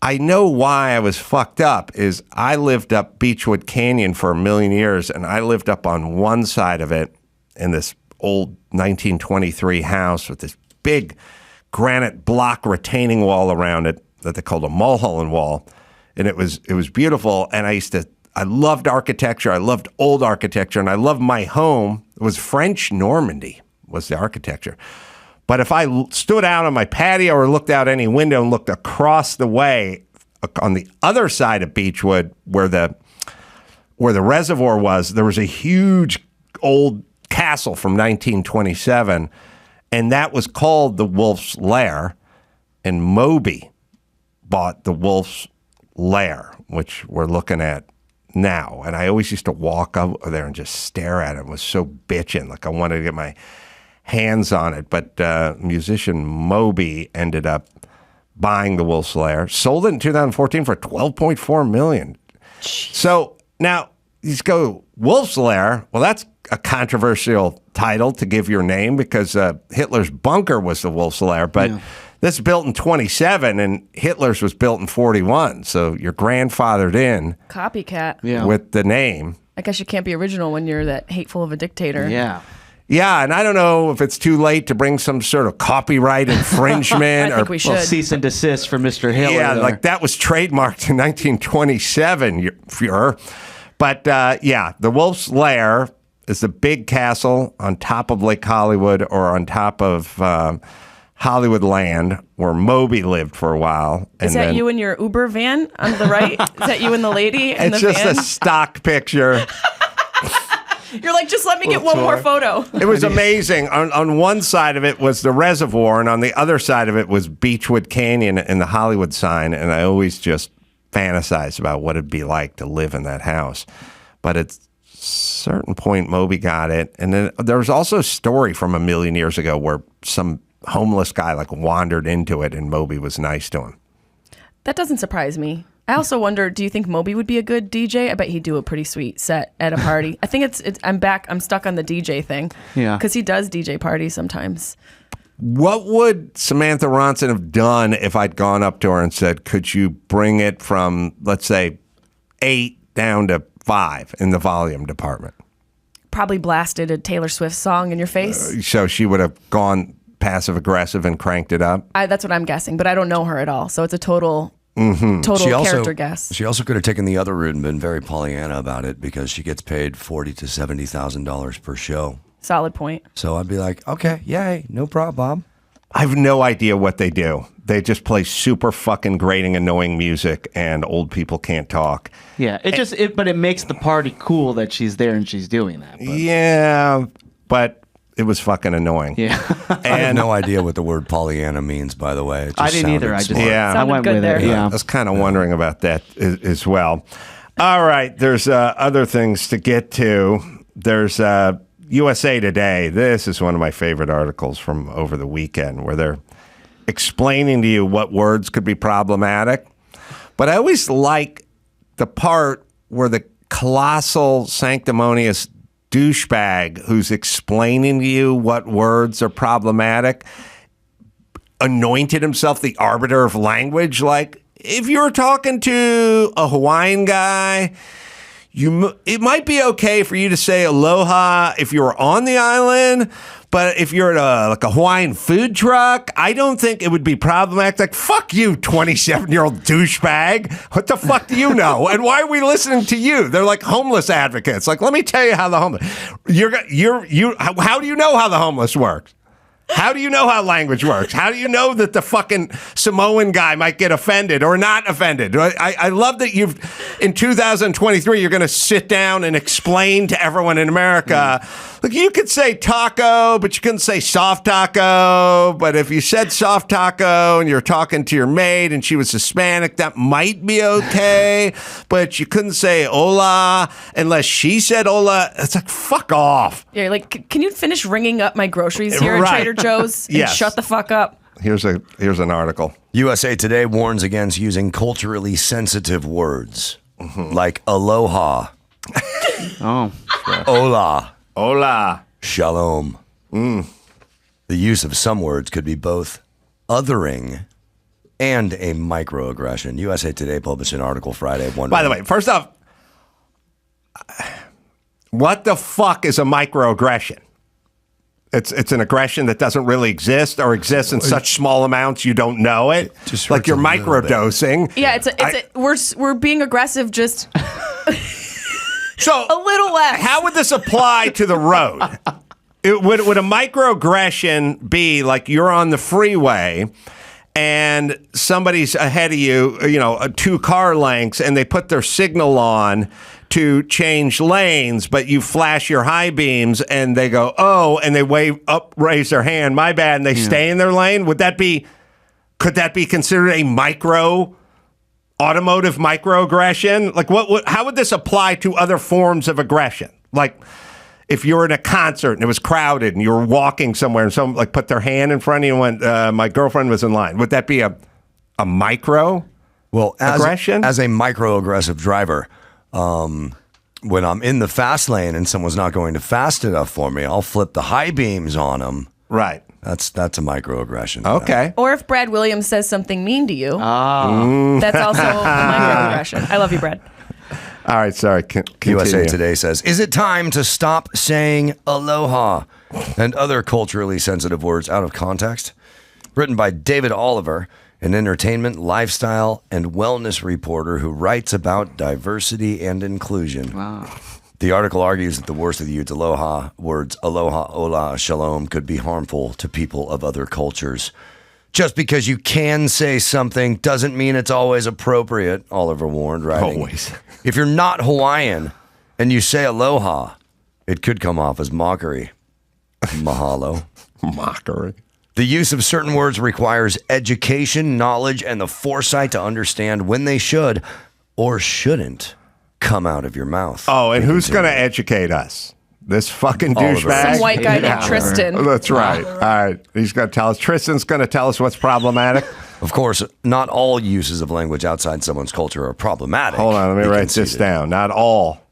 I know why I was fucked up is I lived up Beechwood Canyon for 1,000,000 years, and I lived up on one side of it in this old 1923 house with this big granite block retaining wall around it that they called a Mulholland Wall. And it was beautiful. And I loved architecture. I loved old architecture. And I loved my home. It was French Normandy was the architecture. But if I stood out on my patio or looked out any window and looked across the way on the other side of Beechwood where the reservoir was, there was a huge old castle from 1927, and that was called the Wolf's Lair, and Moby bought the Wolf's Lair, which we're looking at now. And I always used to walk over there and just stare at it. It was so bitching. Like I wanted to get my hands on it. But musician Moby ended up buying the Wolf's Lair, sold it in 2014 for $12.4 million. Jeez. So now you just go, Wolf's Lair. Well, that's a controversial title to give your name because Hitler's bunker was the Wolf's Lair. But this is built in 27 and Hitler's was built in 41. So you're grandfathered in. Copycat. With the name. I guess you can't be original when you're that hateful of a dictator. Yeah. Yeah, and I don't know if it's too late to bring some sort of copyright infringement. I think we should. Well, cease and desist for Mr. Hitler. Yeah, like that was trademarked in 1927, Fuhrer. But the Wolf's Lair is the big castle on top of Lake Hollywood or on top of Hollywood Land where Moby lived for a while. Is that you in your Uber van on the right? Is that you and the lady in the van? It's just a stock picture. You're like, just let me get one more photo. It was amazing. On one side of it was the reservoir, and on the other side of it was Beechwood Canyon and the Hollywood sign. And I always just fantasized about what it'd be like to live in that house. But at a certain point, Moby got it. And then there was also a story from a million years ago where some homeless guy like wandered into it, and Moby was nice to him. That doesn't surprise me. I also wonder, do you think Moby would be a good DJ? I bet he'd do a pretty sweet set at a party. I think it's I'm stuck on the DJ thing. Yeah. Because he does DJ parties sometimes. What would Samantha Ronson have done if I'd gone up to her and said, could you bring it from, let's say, 8 down to 5 in the volume department? Probably blasted a Taylor Swift song in your face. So she would have gone passive aggressive and cranked it up? That's what I'm guessing, but I don't know her at all. So it's a total character guess. She also could have taken the other route and been very Pollyanna about it because she gets paid $40,000 to $70,000 per show. Solid point. So I'd be like, okay, yay, no problem, Bob. I have no idea what they do. They just play super fucking grating, annoying music, and old people can't talk. Yeah, but it makes the party cool that she's there and she's doing that. But. Yeah, but it was fucking annoying. Yeah. I have no idea what the word Pollyanna means, by the way. It just I didn't either. I went with there. it. Yeah. I was kind of wondering about that as well. All right, there's other things to get to. There's USA Today. This is one of my favorite articles from over the weekend where they're explaining to you what words could be problematic. But I always like the part where the colossal sanctimonious douchebag who's explaining to you what words are problematic anointed himself the arbiter of language. Like, if you're talking to a Hawaiian guy, it might be okay for you to say aloha if you're on the island, but if you're at a Hawaiian food truck, I don't think it would be problematic. Like, fuck you, 27-year-old douchebag. What the fuck do you know? And why are we listening to you? They're like homeless advocates. Like, let me tell you how the homeless. How do you know how the homeless works? How do you know how language works? How do you know that the fucking Samoan guy might get offended or not offended? I love that in 2023, you're going to sit down and explain to everyone in America. Look, you could say taco, but you couldn't say soft taco. But if you said soft taco and you're talking to your maid and she was Hispanic, that might be okay. But you couldn't say hola unless she said hola. It's like, fuck off. Yeah, like, can you finish ringing up my groceries here at Trader Joe's and shut the fuck up? Here's an article. USA Today warns against using culturally sensitive words like aloha, Hola, shalom. The use of some words could be both othering and a microaggression. USA Today published an article Friday. By the way, first off, what the fuck is a microaggression? It's an aggression that doesn't really exist or exists in such small amounts you don't know it. Just like you're microdosing. Yeah, we're being aggressive just so a little less. How would this apply to the road? Would a microaggression be like you're on the freeway and somebody's ahead of you, 2 car lengths, and they put their signal on to change lanes, but you flash your high beams and they go, oh, and they raise their hand, my bad, and they stay in their lane? Could that be considered a micro automotive microaggression? Like, how would this apply to other forms of aggression? Like, if you were in a concert and it was crowded and you were walking somewhere and someone like put their hand in front of you and went, my girlfriend was in line. Would that be a micro aggression? As a microaggressive driver, when I'm in the fast lane and someone's not going to fast enough for me, I'll flip the high beams on them. Right. That's a microaggression. Okay. Or if Brad Williams says something mean to you, that's also a microaggression. I love you, Brad. All right, sorry. Continue. USA Today says, is it time to stop saying aloha and other culturally sensitive words out of context? Written by David Oliver, an entertainment, lifestyle, and wellness reporter who writes about diversity and inclusion. Wow. The article argues that the worst of the used aloha words, aloha, ola, shalom, could be harmful to people of other cultures. Just because you can say something doesn't mean it's always appropriate, Oliver warned, writing. Always. If you're not Hawaiian and you say aloha, it could come off as mockery. Mahalo. Mockery. The use of certain words requires education, knowledge, and the foresight to understand when they should or shouldn't come out of your mouth. Oh, and who's going to educate us? This fucking douchebag? Some white guy named Tristan. That's right. All right. He's going to tell us. Tristan's going to tell us what's problematic. Of course, not all uses of language outside someone's culture are problematic. Hold on. Let me Be write this conceded. down. Not all.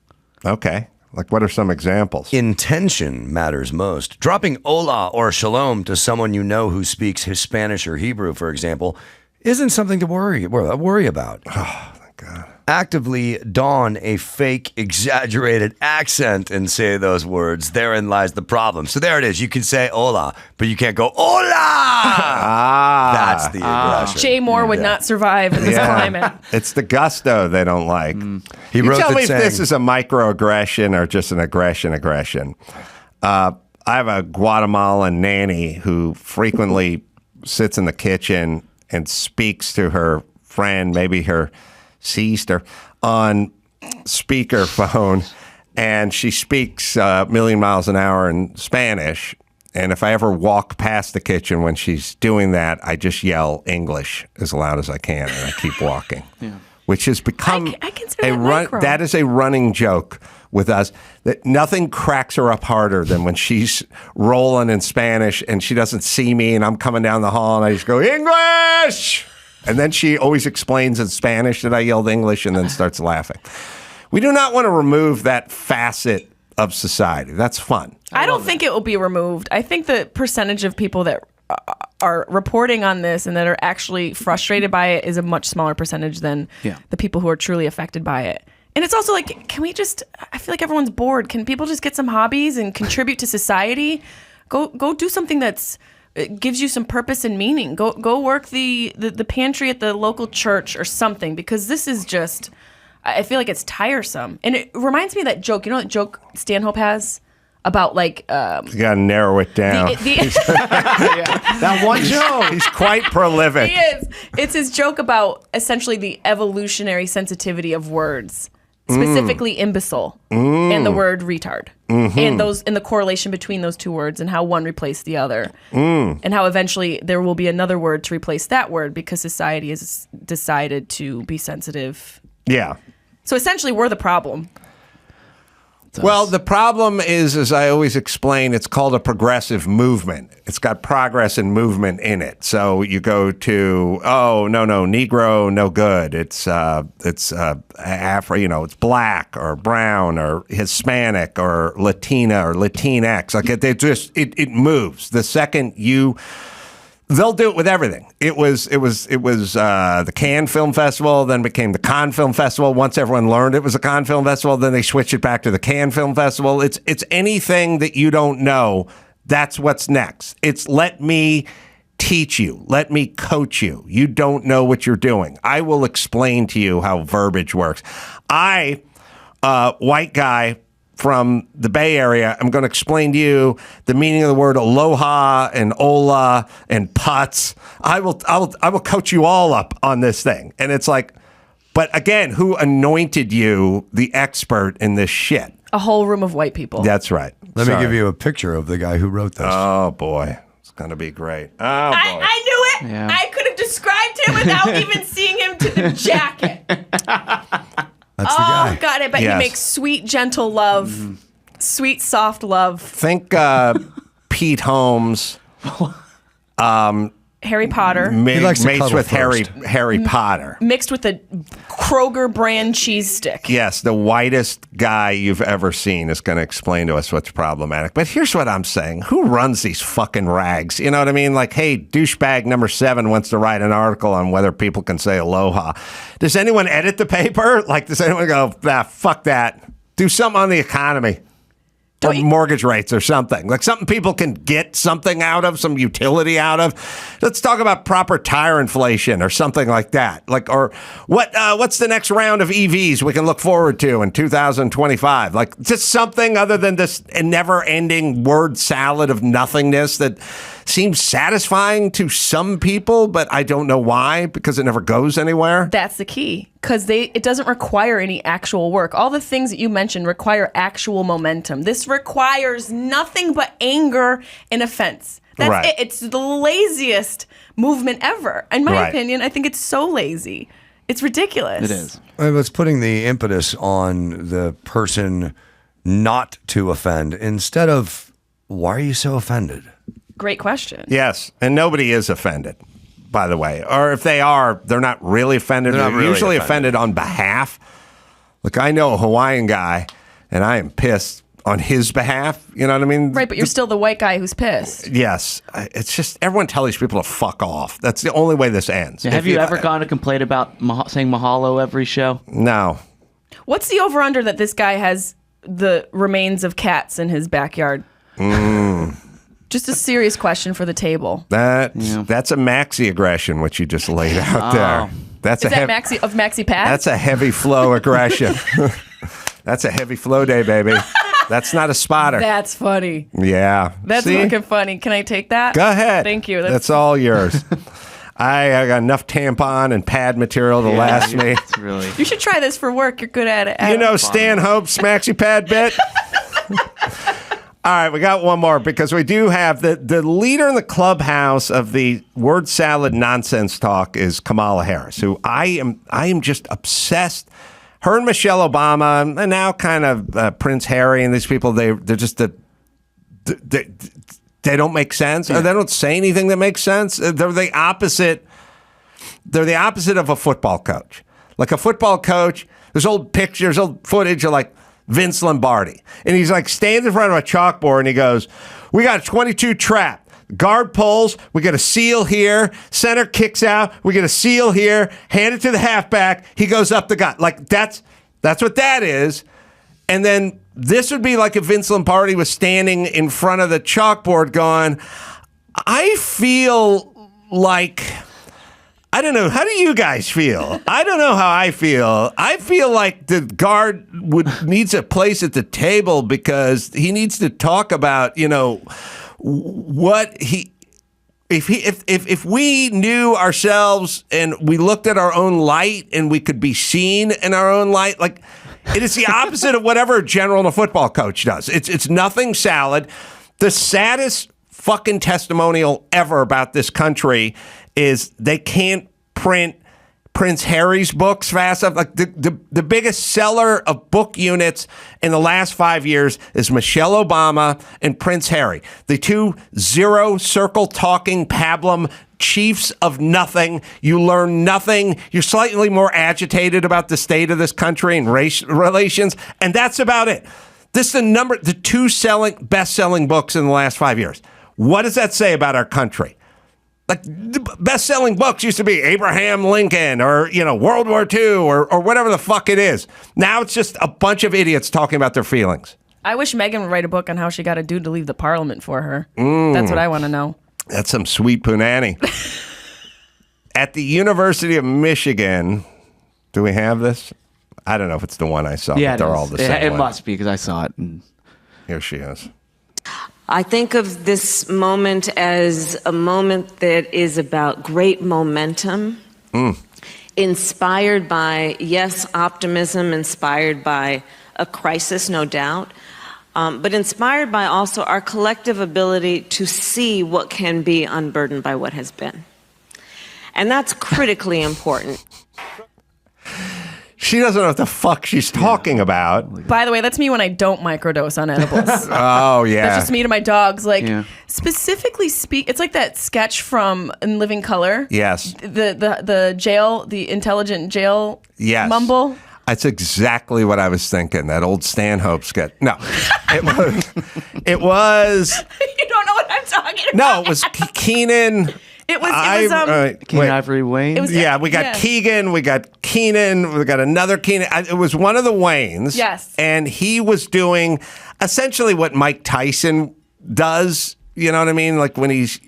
Okay. Like, what are some examples? Intention matters most. Dropping hola or shalom to someone you know who speaks Spanish or Hebrew, for example, isn't something to worry about. Oh, thank God. Actively don a fake, exaggerated accent and say those words. Therein lies the problem. So there it is. You can say hola, but you can't go hola. That's the aggression. Jay Moore would not survive in this climate. It's the gusto they don't like. He You wrote tell that me if saying, this is a microaggression or just an aggression. I have a Guatemalan nanny who frequently sits in the kitchen and speaks to her friend, maybe her sister, on speakerphone, and she speaks a million miles an hour in Spanish. And if I ever walk past the kitchen when she's doing that, I just yell English as loud as I can, and I keep walking. Which has become I consider that micro. that is a running joke with us, that nothing cracks her up harder than when she's rolling in Spanish and she doesn't see me and I'm coming down the hall and I just go, English! And then she always explains in Spanish that I yelled English and then starts laughing. We do not want to remove that facet of society. That's fun. I don't think it will be removed. I think the percentage of people that are reporting on this and that are actually frustrated by it is a much smaller percentage than the people who are truly affected by it. And it's also like, can we just, I feel like everyone's bored. Can people just get some hobbies and contribute to society? Go do something that's gives you some purpose and meaning. Go work the pantry at the local church or something, because this is just, I feel like it's tiresome. And it reminds me of that joke. You know that joke Stanhope has about like... You got to narrow it down. That one joke. He's quite prolific. He is. It's his joke about essentially the evolutionary sensitivity of words, specifically imbecile and the word retard, and the correlation between those two words and how one replaced the other, and how eventually there will be another word to replace that word because society has decided to be sensitive. Yeah. So essentially, we're the problem. Well, the problem is, as I always explain, it's called a progressive movement. It's got progress and movement in it. So you go to, oh, no, Negro, no good. It's Afro, it's black or brown or Hispanic or Latina or Latinx. Like it moves. The second they'll do it with everything. It was the Cannes Film Festival, then became the Cannes Film Festival. Once everyone learned it was a Cannes Film Festival, then they switched it back to the Cannes Film Festival. It's anything that you don't know. That's what's next. It's let me teach you. Let me coach you. You don't know what you're doing. I will explain to you how verbiage works. White guy from the Bay Area, I'm going to explain to you the meaning of the word aloha and ola and putz. I will coach you all up on this thing. And it's like, but again, who anointed you the expert in this shit? A whole room of white people. That's right. Let me give you a picture of the guy who wrote this. Oh boy, it's going to be great. Oh boy. I knew it. Yeah. I could have have described him without even seeing him to the jacket. That's the Oh, guy. God, I bet Yes. he makes sweet, gentle love. Sweet, soft love. Think Pete Holmes Harry Potter. He likes to mates cuddle with first. Harry Potter. Mixed with a Kroger brand cheese stick. Yes, the whitest guy you've ever seen is going to explain to us what's problematic. But here's what I'm saying. Who runs these fucking rags? You know what I mean? Like, hey, douchebag number 7 wants to write an article on whether people can say aloha. Does anyone edit the paper? Like, does anyone go, fuck that? Do something on the economy. Or mortgage rates or something. Like something people can get something out of, some utility out of. Let's talk about proper tire inflation or something like that. Like, or what's the next round of EVs we can look forward to in 2025? Like just something other than this never-ending word salad of nothingness that seems satisfying to some people, but I don't know why, because it never goes anywhere. That's the key, because it doesn't require any actual work. All the things that you mentioned require actual momentum. This requires nothing but anger and offense. That's Right. it. It's the laziest movement ever. In my Right. opinion, I think it's so lazy. It's ridiculous. It is. It's putting the impetus on the person not to offend instead of, why are you so offended? Great question. Yes, and nobody is offended, by the way. Or if they are, they're not really offended. They're not really usually offended. offended on behalf. Look, I know a Hawaiian guy, and I am pissed on his behalf. You know what I mean? Right, but you're still the white guy who's pissed. Yes. It's just everyone tells these people to fuck off. That's the only way this ends. Yeah, have you ever gone to complain about saying mahalo every show? No. What's the over-under that this guy has the remains of cats in his backyard? Just a serious question for the table. That's a maxi aggression, what you just laid out there. That's Is that Maxi Pads? That's a heavy flow aggression. That's a heavy flow day, baby. That's not a spotter. That's funny. Yeah. That's See? fucking funny. Can I take that? Go ahead. Thank you. That's all yours. I got enough tampon and pad material to last me. It's really. You should try this for work. You're good at it. You know Stan Hope's maxi pad bit? All right, we got one more because we do have the leader in the clubhouse of the word salad nonsense talk is Kamala Harris, who I am just obsessed. Her and Michelle Obama, and now kind of Prince Harry and these people, they're just they don't make sense. Or they don't say anything that makes sense. They're the opposite. They're the opposite of a football coach. Like a football coach, there's old pictures, old footage of like Vince Lombardi. And he's like stands in front of a chalkboard and he goes, we got a 22 trap. Guard pulls, we get a seal here. Center kicks out, we get a seal here. Hand it to the halfback. He goes up the gut. Like that's what that is. And then this would be like if Vince Lombardi was standing in front of the chalkboard going, I feel like... I don't know. How do you guys feel? I don't know how I feel. I feel like the guard needs a place at the table because he needs to talk about, what he if we knew ourselves and we looked at our own light and we could be seen in our own light, like it is the opposite of whatever a general and a football coach does. It's nothing salad. The saddest fucking testimonial ever about this country is they can't print Prince Harry's books fast enough. Like the biggest seller of book units in the last 5 years is Michelle Obama and Prince Harry, the two zero circle talking pablum chiefs of nothing. You learn nothing. You're slightly more agitated about the state of this country and race relations, and that's about it. This is the two best-selling books in the last 5 years. What does that say about our country? Like the best-selling books used to be Abraham Lincoln or, World War II or whatever the fuck it is. Now it's just a bunch of idiots talking about their feelings. I wish Megan would write a book on how she got a dude to leave the parliament for her. That's what I want to know. That's some sweet punani. At the University of Michigan, do we have this? I don't know if it's the one I saw, Yeah, but they're all the same. It one. must be because I saw it. Here she is. I think of this moment as a moment that is about great momentum, inspired by, yes, optimism, inspired by a crisis, no doubt, but inspired by also our collective ability to see what can be unburdened by what has been. And that's critically important. She doesn't know what the fuck she's talking about. By the way, that's me when I don't microdose on edibles. Oh, yeah. That's just me to my dogs. Like, specifically it's like that sketch from In Living Color. Yes. The jail, the intelligent jail mumble. That's exactly what I was thinking. That old Stanhope sketch. No, it was. You don't know what I'm talking about. No, it was Keenan. It was Keenan Ivory Wayne. We got Keegan, we got Keenan, we got another Keenan. It was one of the Waynes. Yes. And he was doing essentially what Mike Tyson does. You know what I mean? Like when he's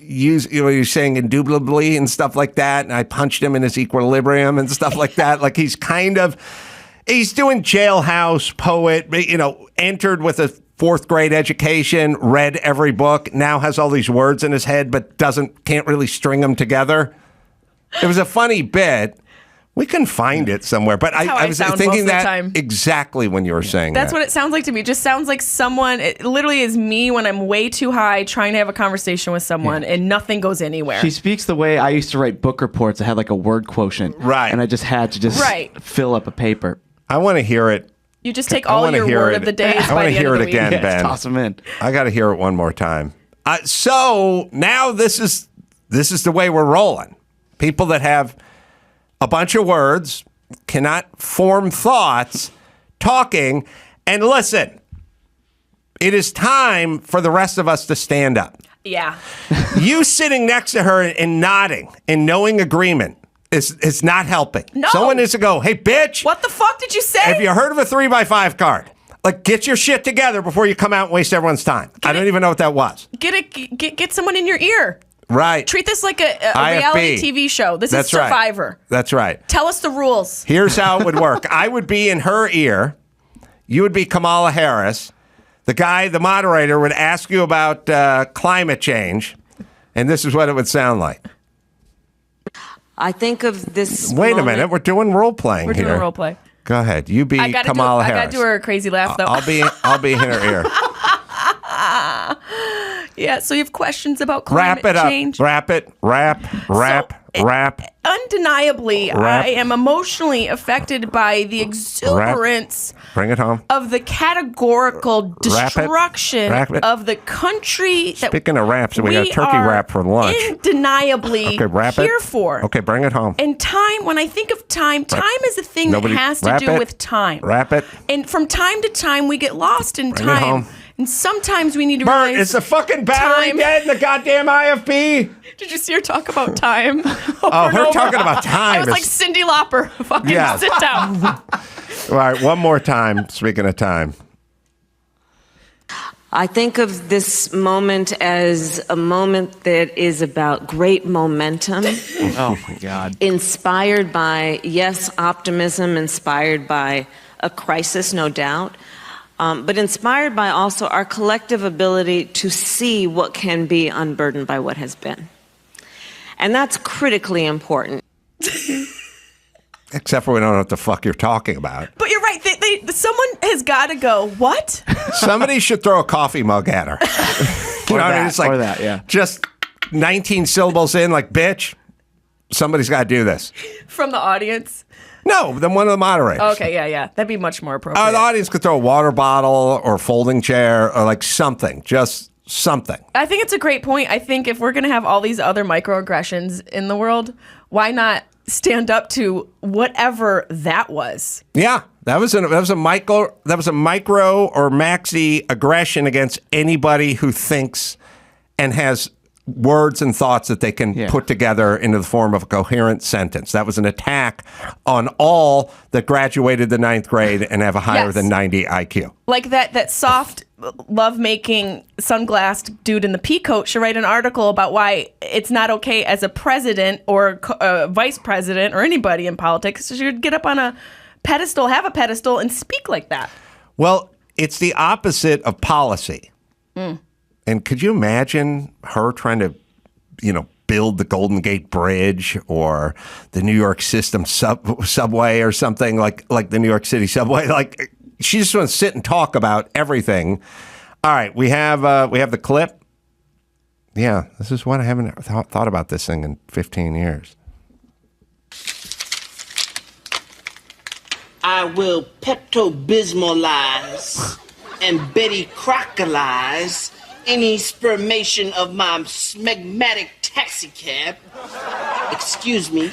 saying indubitably and stuff like that. And I punched him in his equilibrium and stuff like that. Like he's doing jailhouse poet, entered with a 4th grade education, read every book, now has all these words in his head, but can't really string them together. It was a funny bit. We can find it somewhere, but I was thinking that exactly when you were saying that. That's what it sounds like to me. It just sounds like someone, it literally is me when I'm way too high trying to have a conversation with someone and nothing goes anywhere. She speaks the way I used to write book reports. I had like a word quotient. Right. And I just had to fill up a paper. I want to hear it. You just take all your word of the days by the end of the week. I want to hear it again, Ben. Toss them in. I got to hear it one more time. So now this is the way we're rolling. People that have a bunch of words cannot form thoughts, talking, and listen. It is time for the rest of us to stand up. Yeah. You sitting next to her and nodding and knowing agreement. It's not helping. No. Someone needs to go, hey, bitch. What the fuck did you say? Have you heard of a 3x5 card? Like, get your shit together before you come out and waste everyone's time. I don't even know what that was. Get someone in your ear. Right. Treat this like a reality TV show. This is Survivor. Right. That's right. Tell us the rules. Here's how it would work. I would be in her ear. You would be Kamala Harris. The moderator, would ask you about climate change. And this is what it would sound like. I think of this. Wait a minute. We're doing role playing here. We're doing role play. Go ahead. You be Kamala Harris. I got to do her crazy laugh, though. I'll be in her ear. Yeah, so you have questions about climate change. Wrap it. Wrap. Undeniably, I am emotionally affected by the exuberance Bring it home. of the categorical destruction of the country. Speaking of wraps, we got a turkey wrap for lunch. Undeniably here for. Okay, bring it home. And time, when I think of time is a thing that has to do with time. Wrap it. And from time to time, we get lost in Bring it home. And sometimes we need to Bert, realize... is the fucking battery dead in the goddamn IFB? Did you see her talk about time? Her talking about time. I was like Cyndi Lauper. Fucking sit down. All right, one more time, speaking of time. I think of this moment as a moment that is about great momentum. Oh, my God. Inspired by, optimism, inspired by a crisis, no doubt. But inspired by also our collective ability to see what can be unburdened by what has been. And that's critically important. Except for we don't know what the fuck you're talking about. But you're right. Someone has got to go, what? Somebody should throw a coffee mug at her. You know what I mean? It's like, just 19 syllables in, like, bitch, somebody's got to do this. From the audience? No, then one of the moderators. Okay, yeah. That'd be much more appropriate. The audience could throw a water bottle or a folding chair or like something, just something. I think it's a great point. I think if we're going to have all these other microaggressions in the world, why not stand up to whatever that was? Yeah, that was a micro or maxi aggression against anybody who thinks and has words and thoughts that they can put together into the form of a coherent sentence. That was an attack on all that graduated the 9th grade and have a higher than 90 IQ. Like that soft lovemaking sunglassed dude in the pea coat should write an article about why it's not okay as a president or a vice president or anybody in politics. You should get up on a pedestal, have a pedestal, and speak like that. Well, it's the opposite of policy. And could you imagine her trying to, build the Golden Gate Bridge or the New York System subway or something like the New York City subway? Like, she just wants to sit and talk about everything. All right, we have the clip. Yeah, this is what I haven't thought about this thing in 15 years. I will Pepto-Bismolize and Betty Crocolize any spermation of my smegmatic taxicab. Excuse me,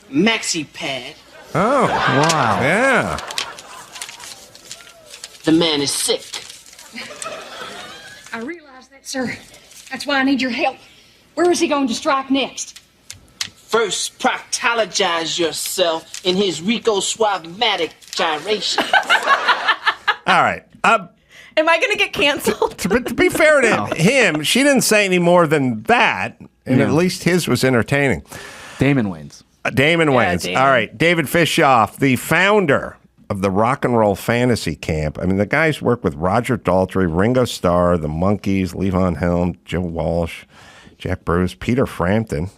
maxi pad. Oh, wow. Yeah. The man is sick. I realize that, sir. That's why I need your help. Where is he going to strike next? First, proctologize yourself in his Rico Suavematic gyration. All right. Am I going to get canceled? To be fair to him, she didn't say any more than that, and at least his was entertaining. Damon wins. Damon wins. Damon. All right. David Fishof, the founder of the Rock and Roll Fantasy Camp. I mean, the guy's worked with Roger Daltrey, Ringo Starr, the Monkees, Levon Helm, Joe Walsh, Jack Bruce, Peter Frampton.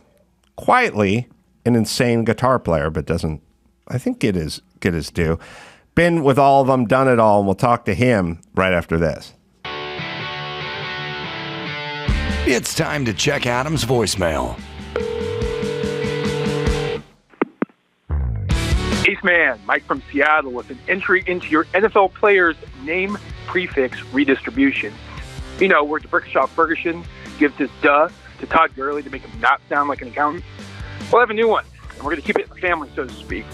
Quietly an insane guitar player, but doesn't, I think, get his due. Been with all of them, done it all, and we'll talk to him right after this. It's time to check Adam's voicemail. Ace Man, Mike from Seattle, with an entry into your NFL player's name prefix redistribution. You know, where Brickshop Ferguson gives his duh to Todd Gurley to make him not sound like an accountant. Well, I have a new one, and we're going to keep it in the family, so to speak.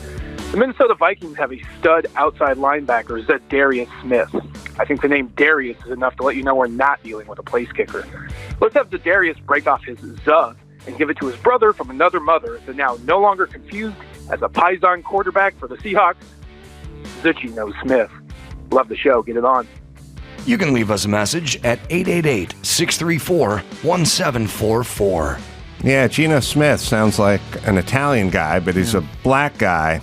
The Minnesota Vikings have a stud outside linebacker, Zadarius Smith. I think the name Darius is enough to let you know we're not dealing with a place kicker. Let's have Zadarius break off his "zuh" and give it to his brother from another mother, the now no longer confused as a Paisan quarterback for the Seahawks, Zucci knows Smith. Love the show. Get it on. You can leave us a message at 888-634-1744. Yeah, Geno Smith sounds like an Italian guy, but he's a black guy.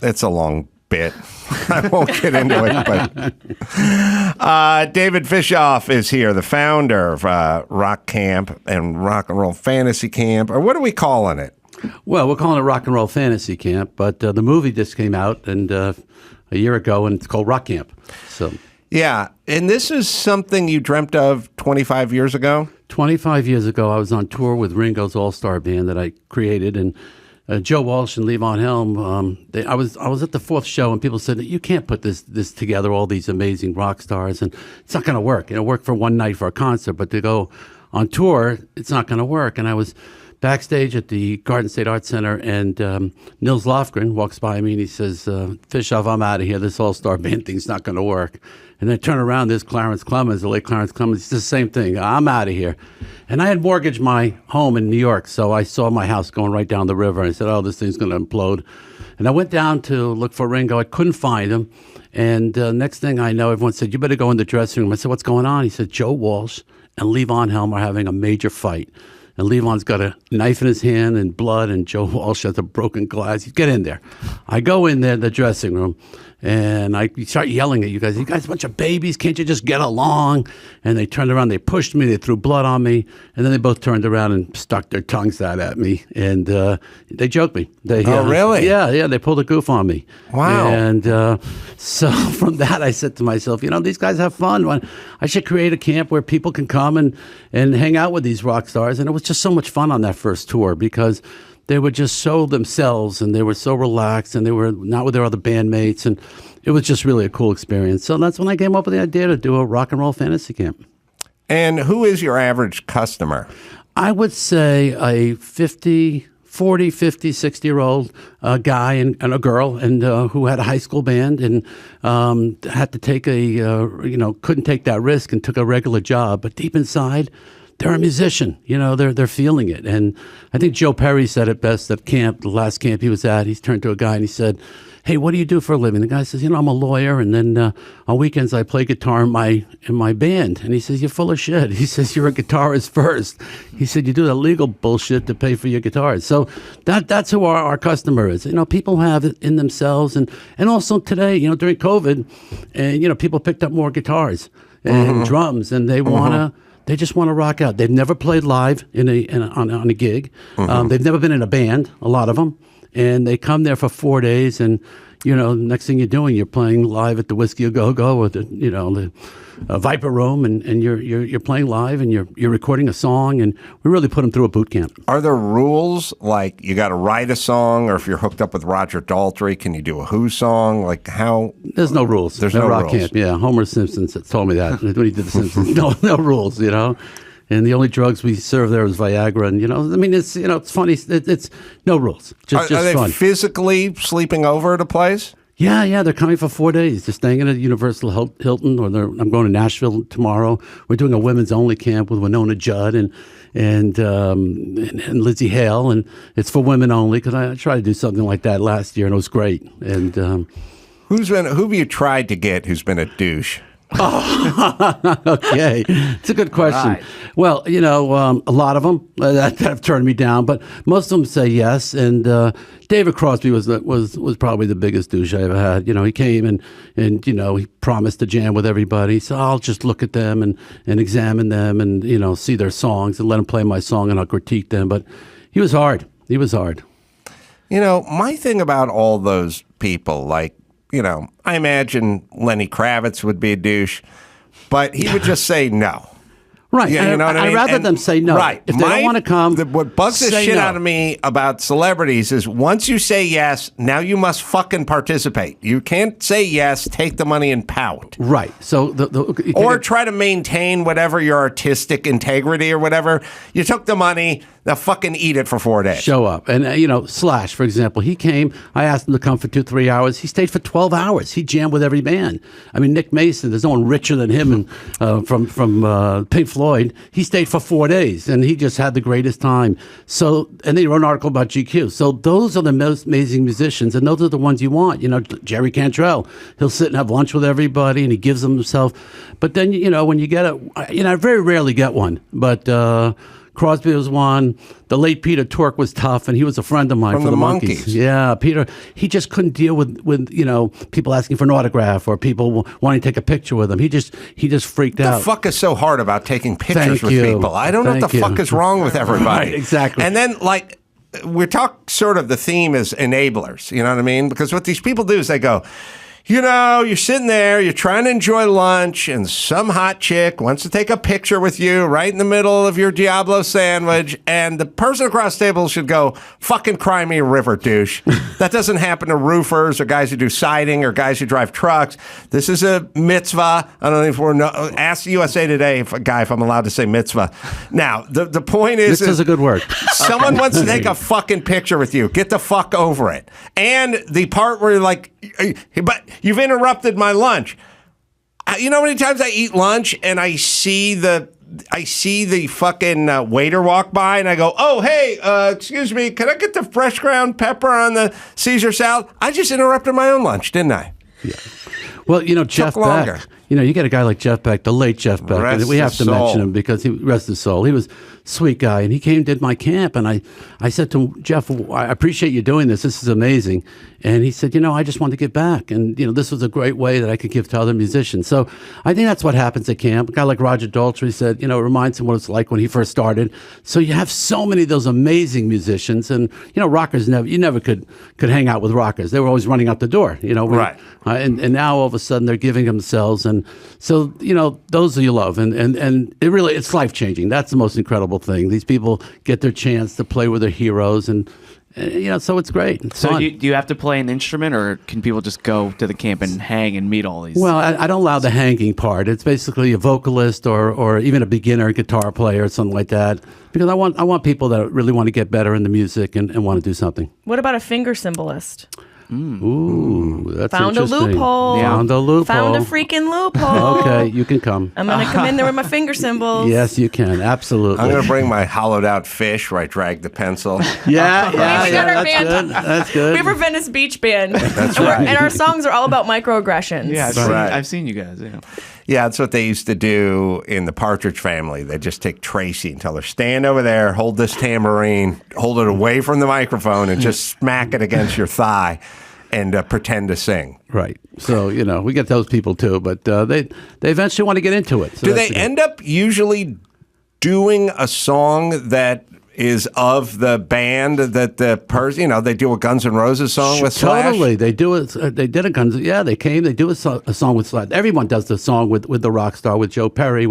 It's a long bit. I won't get into it, but David Fishof is here, the founder of Rock Camp and Rock and Roll Fantasy Camp, or what are we calling it? Well, we're calling it Rock and Roll Fantasy Camp, but the movie just came out and a year ago, and it's called Rock Camp. So, yeah, and this is something you dreamt of 25 years ago? 25 years ago, I was on tour with Ringo's All Starr Band that I created, and Joe Walsh and Levon Helm. I was at the fourth show, and people said, "You can't put this together, all these amazing rock stars, and it's not going to work. It'll work for one night for a concert, but to go on tour, it's not going to work." And I was backstage at the Garden State Arts Center, and Nils Lofgren walks by me and he says, "Fishof, I'm out of here. This All Starr Band thing's not going to work." And then I turn around, there's Clarence Clemens, the late Clarence Clemens. It's the same thing. I'm out of here. And I had mortgaged my home in New York, so I saw my house going right down the river. And I said, "Oh, this thing's going to implode." And I went down to look for Ringo. I couldn't find him. And next thing I know, everyone said, "You better go in the dressing room." I said, "What's going on?" He said, "Joe Walsh and Levon Helm are having a major fight. And Levon's got a knife in his hand and blood, and Joe Walsh has a broken glass. Get in there." I go in there, the dressing room, and I start yelling at you guys. "You guys a bunch of babies. Can't you just get along?" And they turned around, they pushed me, they threw blood on me, and then they both turned around and stuck their tongues out at me, and they joked me. Oh, really? Yeah, they pulled a goof on me. Wow. And so from that, I said to myself, these guys have fun. I should create a camp where people can come and hang out with these rock stars. And it was just so much fun on that first tour because they were just so themselves, and they were so relaxed, and they were not with their other bandmates, and it was just really a cool experience. So that's when I came up with the idea to do a rock and roll fantasy camp. And who is your average customer? I would say a 40, 50, 60-year-old guy and a girl, and who had a high school band and had to take couldn't take that risk and took a regular job. But deep inside, they're a musician. They're feeling it. And I think Joe Perry said it best at camp, the last camp he was at. He turned to a guy and he said, "Hey, what do you do for a living?" The guy says, "I'm a lawyer, and then on weekends I play guitar in my band." And he says, "You're full of shit." He says, "You're a guitarist first." He said, "You do the legal bullshit to pay for your guitars." So that's who our customer is. People have it in themselves, and also today, during COVID, and people picked up more guitars and drums, and they They just want to rock out. They've never played live on a gig. They've never been in a band, a lot of them. and they come there for 4 days, and next thing you're doing, you're playing live at the Whiskey A Go Go or the Viper Room, and you're playing live, and you're recording a song, and we really put them through a boot camp. Are there rules like you got to write a song, or if you're hooked up with Roger Daltrey, can you do a Who song? Like how? There's no rules. There's no rock rules. camp. Yeah, Homer Simpson told me that when he did the Simpsons. No rules. And the only drugs we serve there is Viagra, and it's funny. It's no rules. Just Are they fun. physically sleeping over at a place? Yeah, they're coming for 4 days. They're staying at a Universal Hilton, or I'm going to Nashville tomorrow. We're doing a women's only camp with Winona Judd and Lizzie Hale, and it's for women only because I tried to do something like that last year, and it was great. And who have you tried to get who's been a douche? Okay, it's a good question. Right. Well, a lot of them that have turned me down, but most of them say yes. And David Crosby was probably the biggest douche I ever had. He came and he promised to jam with everybody. So I'll just look at them and examine them and see their songs and let them play my song, and I'll critique them. But he was hard. He was hard. My thing about all those people, like, I imagine Lenny Kravitz would be a douche, but he would just say no. Right. Yeah, you know what I mean? I'd rather them say no. Right. If they don't want to come, what bugs the shit out of me about celebrities is once you say yes, now you must fucking participate. You can't say yes, take the money and pout. Right. So or try to maintain whatever your artistic integrity or whatever. You took the money, now fucking eat it for 4 days. Show up. And, Slash, for example, he came. I asked him to come for 2-3 hours. He stayed for 12 hours. He jammed with every band. I mean, Nick Mason, there's no one richer than him from Pink Floyd. He stayed for 4 days, and he just had the greatest time. So, and they wrote an article about GQ. So those are the most amazing musicians, and those are the ones you want. Jerry Cantrell, he'll sit and have lunch with everybody, and he gives them himself. But then, when you get I very rarely get one, but Crosby was one. The late Peter Tork was tough, and he was a friend of mine From for the Monkees. Yeah, Peter, he just couldn't deal with people asking for an autograph or people wanting to take a picture with him. He just freaked out. What the fuck is so hard about taking pictures Thank with you. people? I don't know what the fuck is wrong with everybody. Right, exactly. And then, we talk sort of the theme is enablers, you know what I mean? Because what these people do is they go, you're sitting there, you're trying to enjoy lunch, and some hot chick wants to take a picture with you right in the middle of your Diablo sandwich, and the person across the table should go, fucking cry me a river, douche. That doesn't happen to roofers or guys who do siding or guys who drive trucks. This is a mitzvah. I don't know if ask USA Today if I'm allowed to say mitzvah. Now, the point is... This is a good word. Someone wants to take a fucking picture with you. Get the fuck over it. And the part where you're like, but you've interrupted my lunch. You know how many times I eat lunch and I see the fucking waiter walk by and I go, oh, hey, excuse me, can I get the fresh ground pepper on the Caesar salad? I just interrupted my own lunch, didn't I? Yeah. Well, Jeff longer. Beck. You get a guy like Jeff Beck, the late Jeff Beck, and we have to mention him because he rest his soul. He was a sweet guy, and he came and did my camp, and I said to him, Jeff, I appreciate you doing this. This is amazing. And he said, I just wanted to give back, and this was a great way that I could give to other musicians. So I think that's what happens at camp. A guy like Roger Daltrey said, it reminds him what it's like when he first started. So you have so many of those amazing musicians, and rockers you never could hang out with rockers. They were always running out the door. Right. And now all of a sudden they're giving themselves, and so those you love, and it's life changing. That's the most incredible thing. These people get their chance to play with their heroes, and so it's great. It's so fun. do you have to play an instrument, or can people just go to the camp and hang and meet all these? Well, I don't allow the hanging part. It's basically a vocalist or even a beginner guitar player or something like that, because I want people that really want to get better in the music and want to do something. What about a finger symbolist? Ooh, that's Found a interesting. loophole. Yeah. Found a loophole. Found a freaking loophole. Okay, you can come. I'm going to come in there with my finger symbols. Yes, you can. Absolutely. I'm going to bring my hollowed out fish where I drag the pencil. Yeah, We got our that's band. good. That's good. We have our Venice Beach band. That's and, right. and our songs are all about microaggressions. Yeah, Right. I've seen you guys. Yeah. Yeah, that's what they used to do in the Partridge Family. They just take Tracy and tell her, stand over there, hold this tambourine, hold it away from the microphone, and just smack it against your thigh and pretend to sing. Right. So, we get those people too, but they eventually want to get into it. So Do they end up usually doing a song that is of the band that the person, they do a Guns N' Roses song with Slash? Totally. They do it. They did a Guns. Yeah, they came. They do a song with Slash. Everyone does the song with the rock star, with Joe Perry.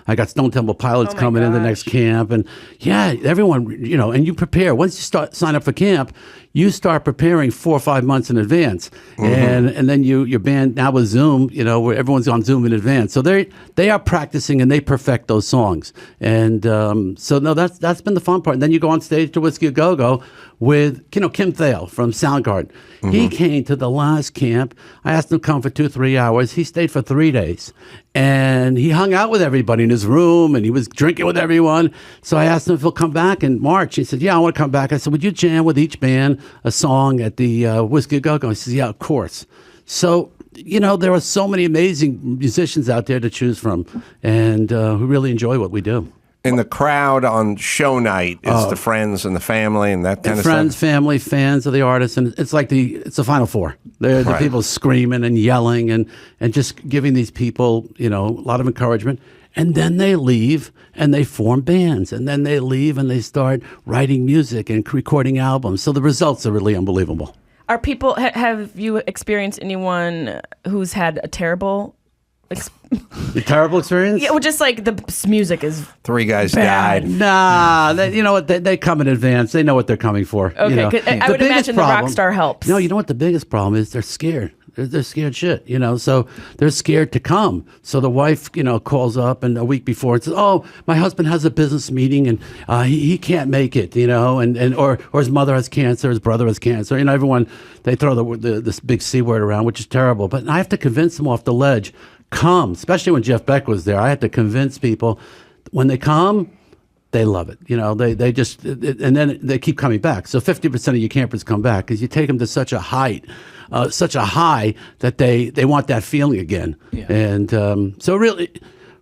I got Stone Temple Pilots coming in the next camp, and yeah, everyone. And you prepare once you sign up for camp. You start preparing 4 or 5 months in advance, and then your band now with Zoom, where everyone's on Zoom in advance. So they are practicing and they perfect those songs, and so no, that's been the fun part. And then you go on stage to Whiskey A Go Go with Kim Thale from Soundgarden. He came to the last camp. I asked him to come for 2-3 hours. He stayed for 3 days, and he hung out with everybody in his room, and he was drinking with everyone. So I asked him if he'll come back in March. He said, "Yeah, I want to come back." I said, "Would you jam with each band a song at the Whiskey A Go Go?" He says, "Yeah, of course." So there are so many amazing musicians out there to choose from, and who really enjoy what we do. And the crowd on show night is the friends and the family and that kind of friends, stuff. Family, fans of the artists, and it's like it's the Final Four. They're the people screaming and yelling and just giving these people a lot of encouragement. And then they leave and they form bands, and then they leave and they start writing music and recording albums. So the results are really unbelievable. Are people? Have you experienced anyone who's had a terrible? A terrible experience? Yeah, well, just like the music is 3 guys bad. died. Nah, you know what? They come in advance. They know what they're coming for. Okay, 'cause I would imagine the rock star helps. No, you know what the biggest problem is? They're scared. They're scared shit, so they're scared to come. So the wife, calls up and a week before and says, "Oh, my husband has a business meeting and he can't make it, or his mother has cancer, his brother has cancer." Everyone, they throw this big C word around, which is terrible. But I have to convince them off the ledge, come, especially when Jeff Beck was there. I had to convince people when they come, they love it. They just, and then they keep coming back. So 50% of your campers come back because you take them to such a high that they want that feeling again. Yeah. And so really,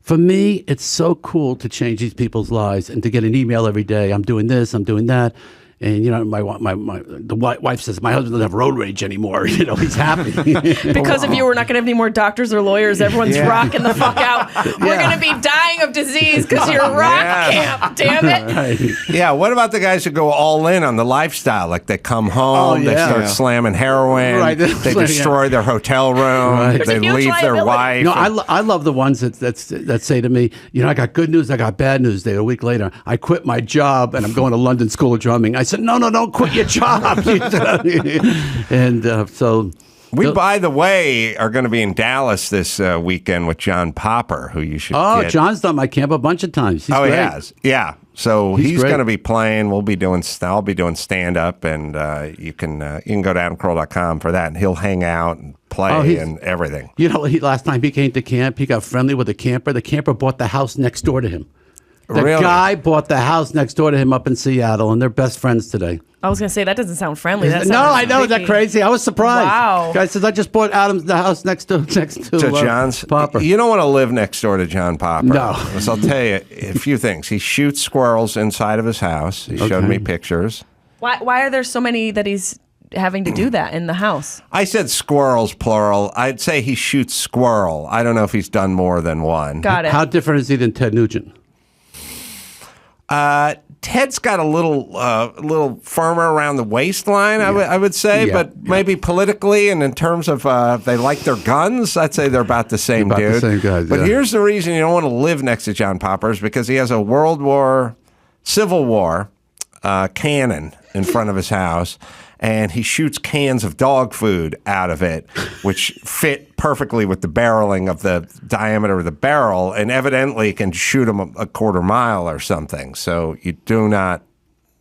for me, it's so cool to change these people's lives and to get an email every day. I'm doing this, I'm doing that. And the wife says my husband doesn't have road rage anymore. He's happy because of you. We're not going to have any more doctors or lawyers. Everyone's rocking the fuck out. We're going to be dying of disease because you're rock camp. Damn it. Right. Yeah. What about the guys who go all in on the lifestyle? Like they come home, they start slamming heroin, right. They destroy their hotel room, they leave their wife. No, I love the ones that say to me, I got good news, I got bad news. A week later, I quit my job and I'm going to London School of Drumming. I said, no, don't quit your job. And so... We, by the way, are going to be in Dallas this weekend with John Popper, who you should get. John's done my camp a bunch of times. He's great. He has. Yeah. So he's going to be playing. I'll be doing stand-up, and you can go to AdamCarolla.com for that, and he'll hang out and play and everything. Last time he came to camp, he got friendly with a camper. The camper bought the house next door to him. The guy bought the house next door to him up in Seattle, and they're best friends today. I was going to say, that doesn't sound friendly. That no, I know. Is that crazy? I was surprised. Wow. Guy says, I just bought the house next to John's Popper. You don't want to live next door to John Popper. No. So I'll tell you a few things. He shoots squirrels inside of his house. He showed me pictures. Why are there so many that he's having to do that in the house? I said squirrels, plural. I'd say he shoots squirrel. I don't know if he's done more than one. Got it. How different is he than Ted Nugent? Ted's got a little firmer around the waistline, I would say, but maybe politically and in terms of they like their guns, I'd say they're about the same dude. The same guys, but here's the reason you don't want to live next to John Popper is because he has a Civil War cannon in front of his house. And he shoots cans of dog food out of it, which fit perfectly with the barreling of the diameter of the barrel, and evidently can shoot him a quarter mile or something. So you do not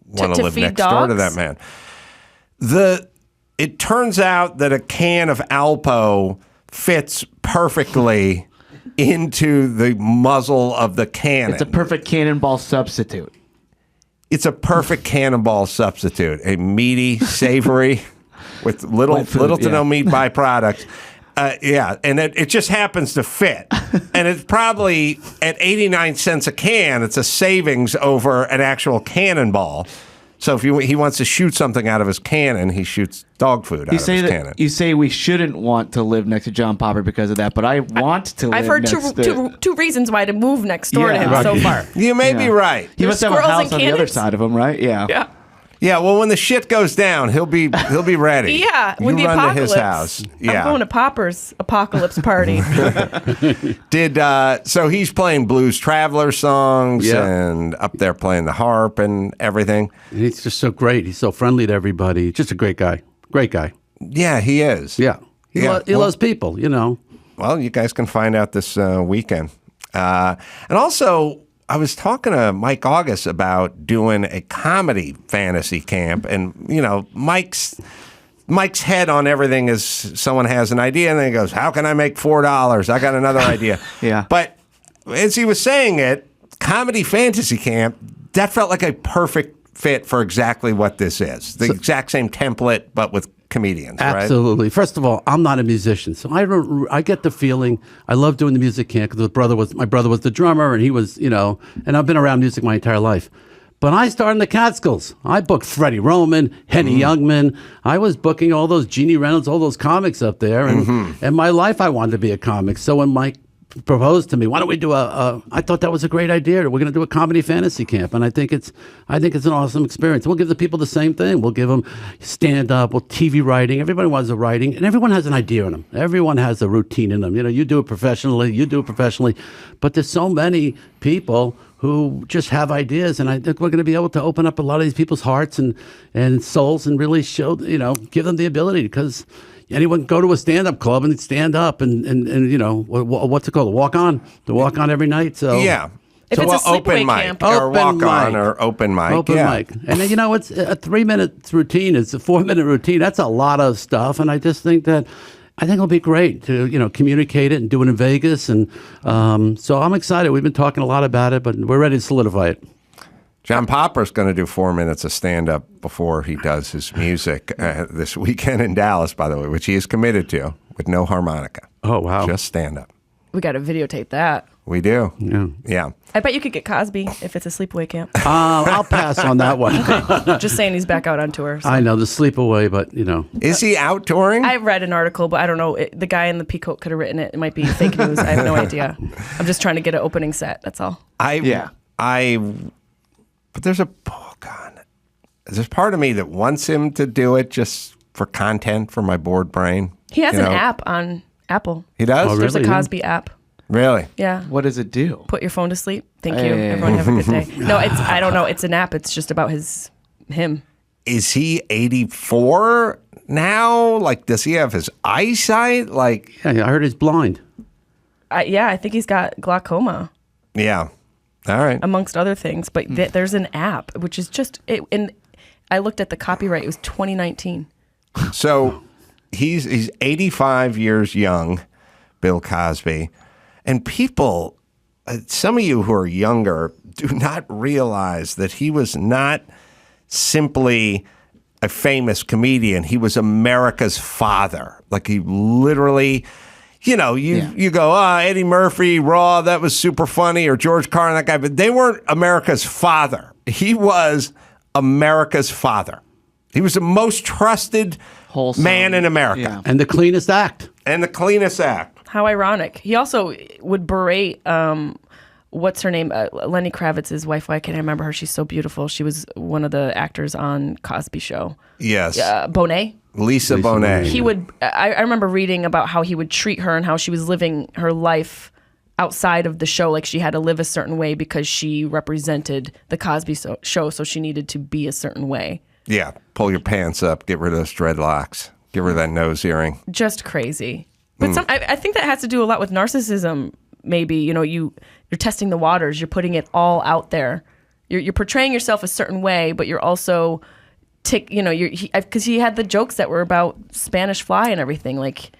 want to live next door to that man. It turns out that a can of Alpo fits perfectly into the muzzle of the cannon. It's a perfect cannonball substitute. It's a perfect cannonball substitute. A meaty, savory, with little to no meat byproducts. And it just happens to fit. And it's probably at 89 cents a can, it's a savings over an actual cannonball. So if he wants to shoot something out of his cannon, he shoots dog food out of his cannon. You say we shouldn't want to live next to John Popper because of that, but I want to live I've heard next two reasons why to move next door to him so far. You may be right. He must have a squirrels house and on the other cannons? side of him, right? Yeah. Yeah. Yeah, well, when the shit goes down, he'll be ready. Yeah, you when the run apocalypse. to his house. Yeah. I'm going to Popper's apocalypse party. So he's playing Blues Traveler songs Yeah. and up there playing the harp and everything. And he's just so great. He's so friendly to everybody. Just a great guy. Great guy. Yeah, he is. Yeah. He Yeah. loves people, you know. Well, you guys can find out this weekend. And also, I was talking to Mike August about doing a comedy fantasy camp, and Mike's head on everything is someone has an idea, and then he goes, "How can I make $4? I got another idea." Yeah. But as he was saying it, comedy fantasy camp, that felt like a perfect fit for exactly what this is. The exact same template, but with comedians, right? Absolutely. First of all, I'm not a musician, so I get the feeling. I love doing the music camp because my brother was the drummer, and he was, and I've been around music my entire life. But I started in the Catskills. I booked Freddie Roman, Henny Youngman. I was booking all those Jeannie Reynolds, all those comics up there, and my life I wanted to be a comic. So when Mike proposed to me, why don't we do I thought that was a great idea. We're going to do a comedy fantasy camp, and I think it's an awesome experience. We'll give the people the same thing. We'll give them stand up, TV writing. Everybody wants a writing, and everyone has an idea in them. Everyone has a routine in them. You do it professionally, but there's so many people who just have ideas, and I think we're going to be able to open up a lot of these people's hearts and souls and really show, give them the ability, because anyone can go to a stand-up club and stand up and what's it called? Walk on every night. So yeah. If So it's a open sleepaway mic camp. or Open walk on mic. or open mic. Open yeah. mic. And then, it's a 3-minute routine. It's a 4-minute routine. That's a lot of stuff. And I just think it'll be great to, communicate it and do it in Vegas. And so I'm excited. We've been talking a lot about it, but we're ready to solidify it. John Popper's going to do 4 minutes of stand-up before he does his music this weekend in Dallas, by the way, which he is committed to, with no harmonica. Oh, wow. Just stand-up. We got to videotape that. We do. Yeah. I bet you could get Cosby if it's a sleepaway camp. I'll pass on that one. Just saying he's back out on tour. So. I know, the sleepaway, but, Is he out touring? I read an article, but I don't know. The guy in the peacoat could have written it. It might be fake news. I have no idea. I'm just trying to get an opening set. That's all. But there's there's part of me that wants him to do it just for content for my bored brain. He has an app on Apple. He does? Oh, There's a really? Cosby app. Really? Yeah. What does it do? Put your phone to sleep. Thank you. Hey. Everyone have a good day. No, I don't know. It's an app. It's just about him. Is he 84 now? Like, does he have his eyesight? Like, yeah, I heard he's blind. I think he's got glaucoma. yeah. All right. Amongst other things, but there's an app which is just and I looked at the copyright. It was 2019. So he's 85 years young, Bill Cosby, and people, some of you who are younger, do not realize that he was not simply a famous comedian. He was America's father. Like, he literally. You go, Eddie Murphy, Raw, that was super funny, or George Carlin, that guy, but they weren't America's father. He was America's father. He was the most trusted man in America. Yeah. And the cleanest act. How ironic. He also would berate, what's her name? Lenny Kravitz's wife. Why can't I remember her? She's so beautiful. She was one of the actors on Cosby Show. Yes. Bonet. Lisa Bonet. He would. I remember reading about how he would treat her and how she was living her life outside of the show. Like, she had to live a certain way because she represented the Cosby Show, so she needed to be a certain way. Yeah. Pull your pants up. Get rid of those dreadlocks. Get rid of that nose earring. Just crazy. But I think that has to do a lot with narcissism. Maybe you're testing the waters. You're putting it all out there. You're portraying yourself a certain way, but you're also. Because he had the jokes that were about Spanish Fly and everything. Like,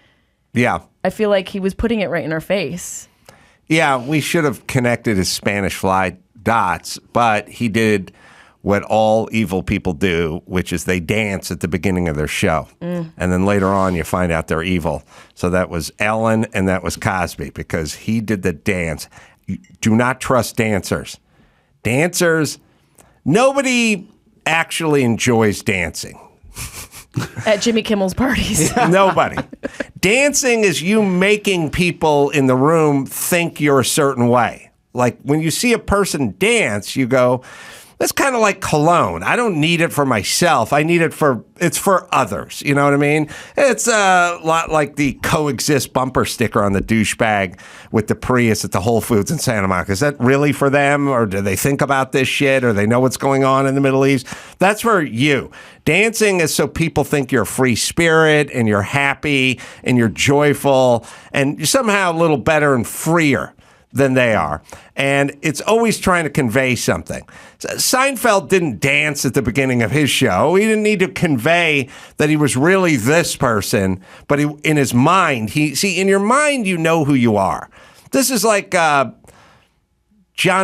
Yeah. I feel like he was putting it right in our face. Yeah, we should have connected his Spanish Fly dots, but he did what all evil people do, which is they dance at the beginning of their show. And then later on, you find out they're evil. So that was Ellen and that was Cosby, because he did the dance. You do not trust dancers. Nobody actually enjoys dancing? At Jimmy Kimmel's parties. Nobody. Dancing is you making people in the room think you're a certain way. Like when you see a person dance, you go, that's kind of like cologne. I don't need it for myself. I need it it's for others. You know what I mean? It's a lot like the coexist bumper sticker on the douchebag with the Prius at the Whole Foods in Santa Monica. Is that really for them? Or do they think about this shit? Or they know what's going on in the Middle East? That's for you. Dancing is so people think you're a free spirit and you're happy and you're joyful and you're somehow a little better and freer than they are. And it's always trying to convey something. Seinfeld didn't dance at the beginning of his show. He didn't need to convey that he was really this person, but in his mind, in your mind, you know who you are. This is like John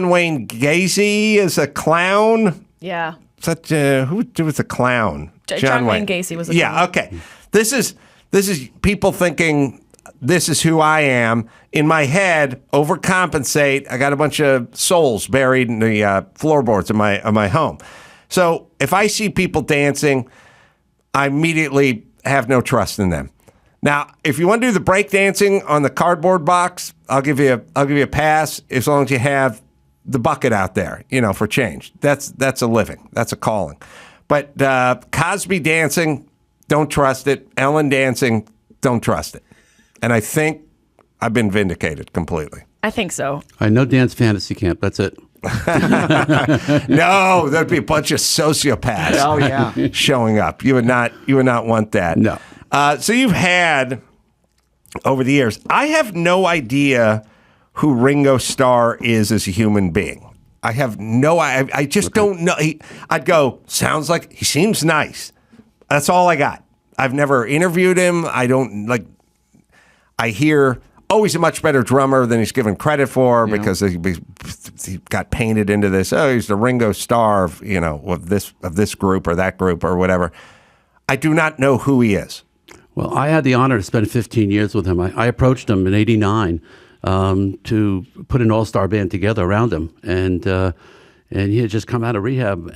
Wayne Gacy as a clown. Yeah. Who was the clown? John Wayne Gacy was a clown. Yeah, okay. This is people thinking this is who I am. In my head, overcompensate. I got a bunch of souls buried in the floorboards of my home. So if I see people dancing, I immediately have no trust in them. Now, if you want to do the break dancing on the cardboard box, I'll give you a pass as long as you have the bucket out there, for change. That's a living. That's a calling. But Cosby dancing, don't trust it. Ellen dancing, don't trust it. And I think I've been vindicated completely. I think so. I know Dan's fantasy camp. That's it. No, there'd be a bunch of sociopaths. Oh yeah, showing up. You would not want that. No. So you've had over the years. I have no idea who Ringo Starr is as a human being. I have no. I just don't know. I'd go. Sounds like he seems nice. That's all I got. I've never interviewed him. I don't like. I hear, he's a much better drummer than he's given credit for because he got painted into this. Oh, he's the Ringo Starr of this group or that group or whatever. I do not know who he is. Well, I had the honor to spend 15 years with him. I approached him in '89 to put an All Starr Band together around him, and he had just come out of rehab,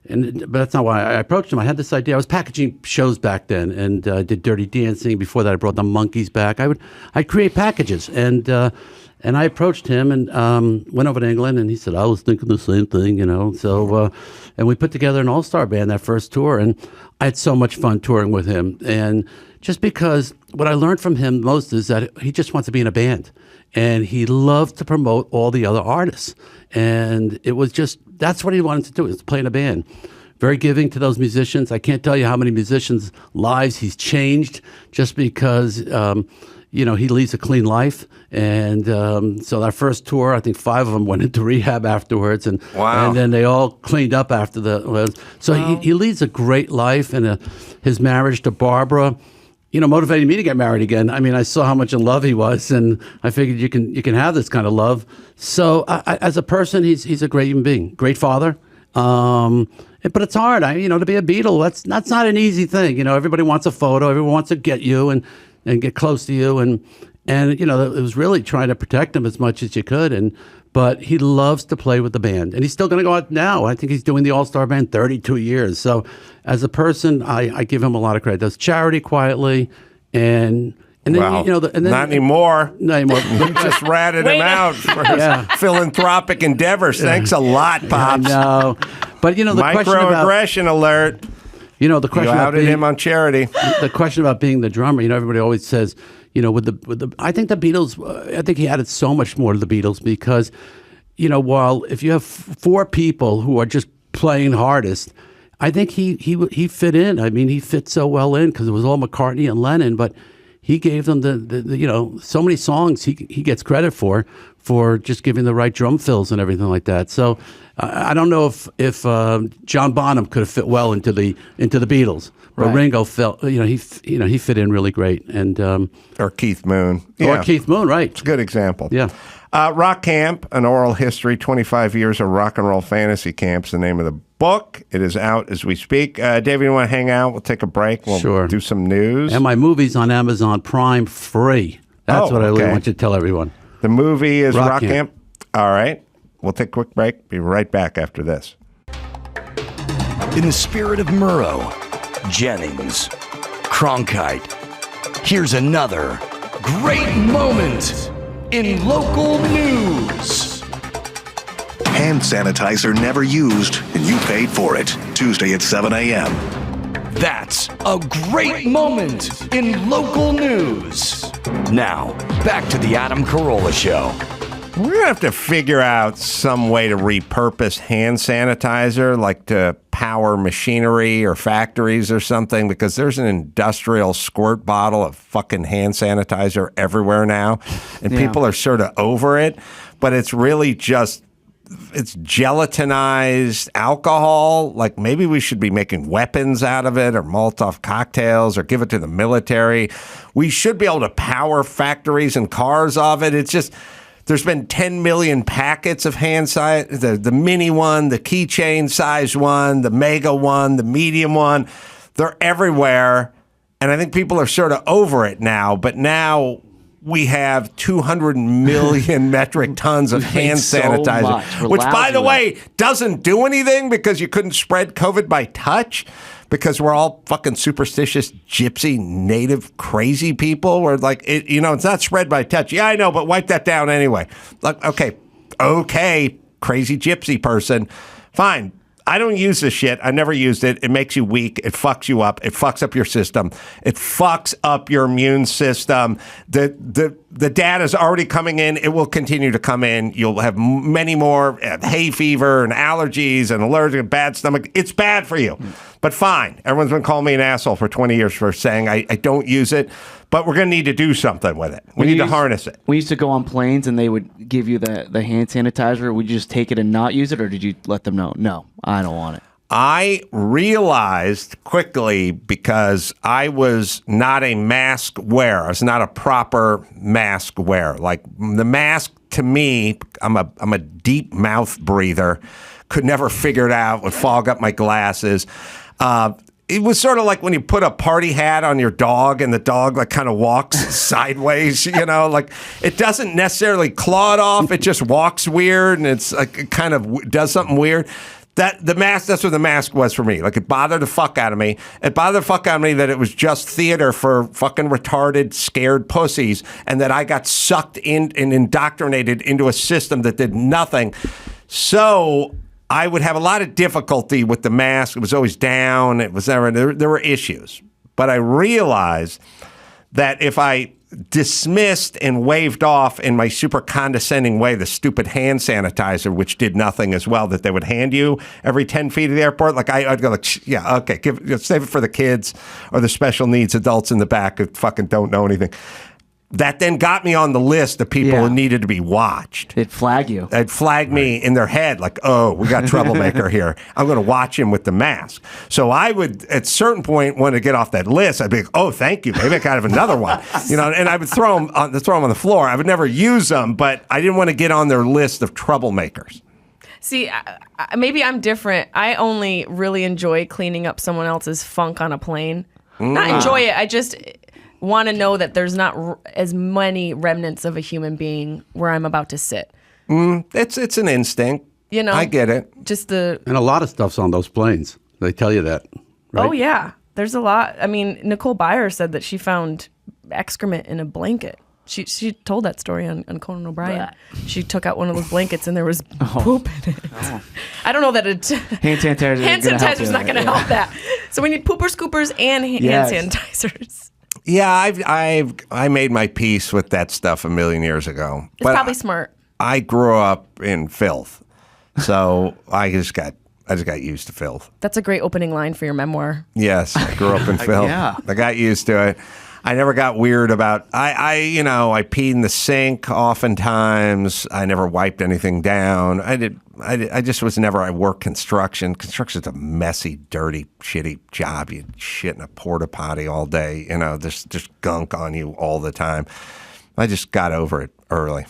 but that's not why I approached him. I had this idea. I was packaging shows back then, and I did Dirty Dancing. Before that, I brought the Monkees back. I'd create packages, and I approached him and went over to England, and he said, I was thinking the same thing, So, and we put together an all-star band that first tour, and I had so much fun touring with him. And just because what I learned from him most is that he just wants to be in a band, and he loved to promote all the other artists. And it was that's what he wanted to do, is to play in a band. Very giving to those musicians. I can't tell you how many musicians' lives he's changed just because, he leads a clean life. And so our first tour, I think 5 of them went into rehab afterwards. And, wow. And then they all cleaned up after So wow. he leads a great life. And his marriage to Barbara, motivated me to get married again. I mean, I saw how much in love he was, and I figured you can have this kind of love. So, as a person, he's a great human being, great father. But it's hard, to be a Beatle. That's not an easy thing. Everybody wants a photo, everyone wants to get you and get close to you, and it was really trying to protect him as much as you could. But he loves to play with the band, and he's still going to go out now. I think he's doing the All Starr Band 32 years. So as a person, I give him a lot of credit. Does charity quietly, and then wow. Not anymore. Not anymore. You just ratted him out for his philanthropic endeavors. Thanks a lot, Pops. No, but the microaggression alert. The question you outed him on charity. The question about being the drummer. Everybody always says. With the I think the Beatles, I think he added so much more to the Beatles because, while if you have 4 people who are just playing hardest, I think he fit in. I mean, he fit so well in because it was all McCartney and Lennon, but he gave them the so many songs he gets credit for just giving the right drum fills and everything like that. So I don't know if John Bonham could have fit well into the Beatles. But right. Ringo felt, he fit in really great, and or Keith Moon, or Keith Moon, right? It's a good example. Yeah, Rock Camp: An Oral History, 25 Years of Rock and Roll Fantasy Camp's the name of the book. It is out as we speak. David, you want to hang out? We'll take a break. We'll do some news. And my movie's on Amazon Prime free. That's what I really want you to tell everyone. The movie is Rock Camp. All right, we'll take a quick break. Be right back after this. In the spirit of Murrow, Jennings, Cronkite, here's another great moment in local news. Hand sanitizer never used, and you paid for it. Tuesday at 7 a.m. That's a great moment in local news. Now, back to the Adam Carolla Show. We're going to have to figure out some way to repurpose hand sanitizer, like to power machinery or factories or something, because there's an industrial squirt bottle of fucking hand sanitizer everywhere now, and people are sort of over it, but it's really just, it's gelatinized alcohol. Like maybe we should be making weapons out of it or Molotov cocktails or give it to the military. We should be able to power factories and cars off it. It's just... There's been 10 million packets of hand sanitizer, the mini one, the keychain size one, the mega one, the medium one. They're everywhere. And I think people are sort of over it now. But now we have 200 million metric tons of hand sanitizer, which, by the way, doesn't do anything because you couldn't spread COVID by touch. Because we're all fucking superstitious, gypsy, native, crazy people. We're like, it's not spread by touch. Yeah, I know, but wipe that down anyway. Like, okay, crazy gypsy person. Fine. I don't use this shit. I never used it. It makes you weak. It fucks you up. It fucks up your system. It fucks up your immune system. The data is already coming in. It will continue to come in. You'll have many more hay fever and allergies and allergic and bad stomach. It's bad for you. But fine. Everyone's been calling me an asshole for 20 years for saying I don't use it. But we're going to need to do something with it. We need to harness it. We used to go on planes and they would give you the hand sanitizer. Would you just take it and not use it, or did you let them know? No, I don't want it. I realized quickly, because I was not a mask wearer. I was not a proper mask wearer. Like the mask to me, I'm a deep mouth breather. Could never figure it out. Would fog up my glasses. It was sort of like when you put a party hat on your dog and the dog like kind of walks sideways, like it doesn't necessarily claw it off. It just walks weird and it's like it kind of does something weird. That's what the mask was for me. Like it bothered the fuck out of me. It bothered the fuck out of me that it was just theater for fucking retarded, scared pussies, and that I got sucked in and indoctrinated into a system that did nothing. So I would have a lot of difficulty with the mask. It was always down. It was never, there were issues. But I realized that if I dismissed and waved off in my super condescending way the stupid hand sanitizer, which did nothing as well, that they would hand you every 10 feet of the airport, like I'd go like, yeah, okay, save it for the kids or the special needs adults in the back who fucking don't know anything. That then got me on the list of people who needed to be watched. It'd flag you. It'd flag me in their head like, oh, we got troublemaker here. I'm going to watch him with the mask. So I would, at a certain point, want to get off that list. I'd be like, oh, thank you. Maybe I could have another one. And I would throw them on the floor. I would never use them, but I didn't want to get on their list of troublemakers. See, maybe I'm different. I only really enjoy cleaning up someone else's funk on a plane. Not enjoy it. I just want to know that there's not as many remnants of a human being where I'm about to sit. It's an instinct. I get it. And a lot of stuff's on those planes. They tell you that. Right? Oh yeah, there's a lot. I mean, Nicole Byer said that she found excrement in a blanket. She told that story on Conan O'Brien. She took out one of those blankets and there was poop in it. I don't know that hand sanitizer's not going to help that. So we need pooper scoopers and hand sanitizers. Yeah, I made my peace with that stuff a million years ago. It's probably smart. I grew up in filth, so I just got used to filth. That's a great opening line for your memoir. Yes, I grew up in filth. Yeah. I got used to it. I never got weird about. I peed in the sink oftentimes. I never wiped anything down. I just was never. I worked construction. Construction's a messy, dirty, shitty job. You shit in a porta potty all day. There's just gunk on you all the time. I just got over it early.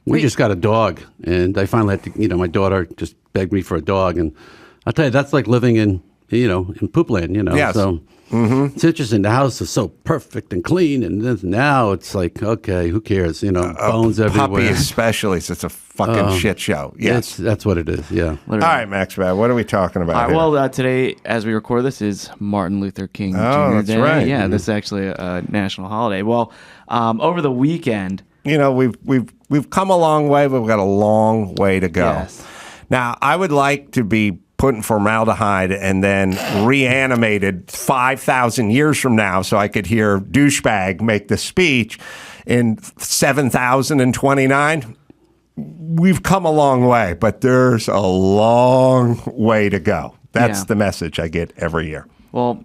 We just got a dog, and I finally had to. My daughter just begged me for a dog, and I'll tell you, that's like living in in poop land, Yes. So it's interesting. The house is so perfect and clean, and now it's like, okay, who cares? Bones everywhere. Puppy especially, so it's a fucking shit show. Yes. That's what it is, yeah. All right, Max, what are we talking about here? Well, today, as we record this, is Martin Luther King Jr. that's Day. right. Yeah, this is actually a national holiday. Well, over the weekend... we've come a long way, but we've got a long way to go. Yes. Now, I would like to be put in formaldehyde and then reanimated 5,000 years from now so I could hear douchebag make the speech in 7,029. We've come a long way, but there's a long way to go. That's the message I get every year. Well,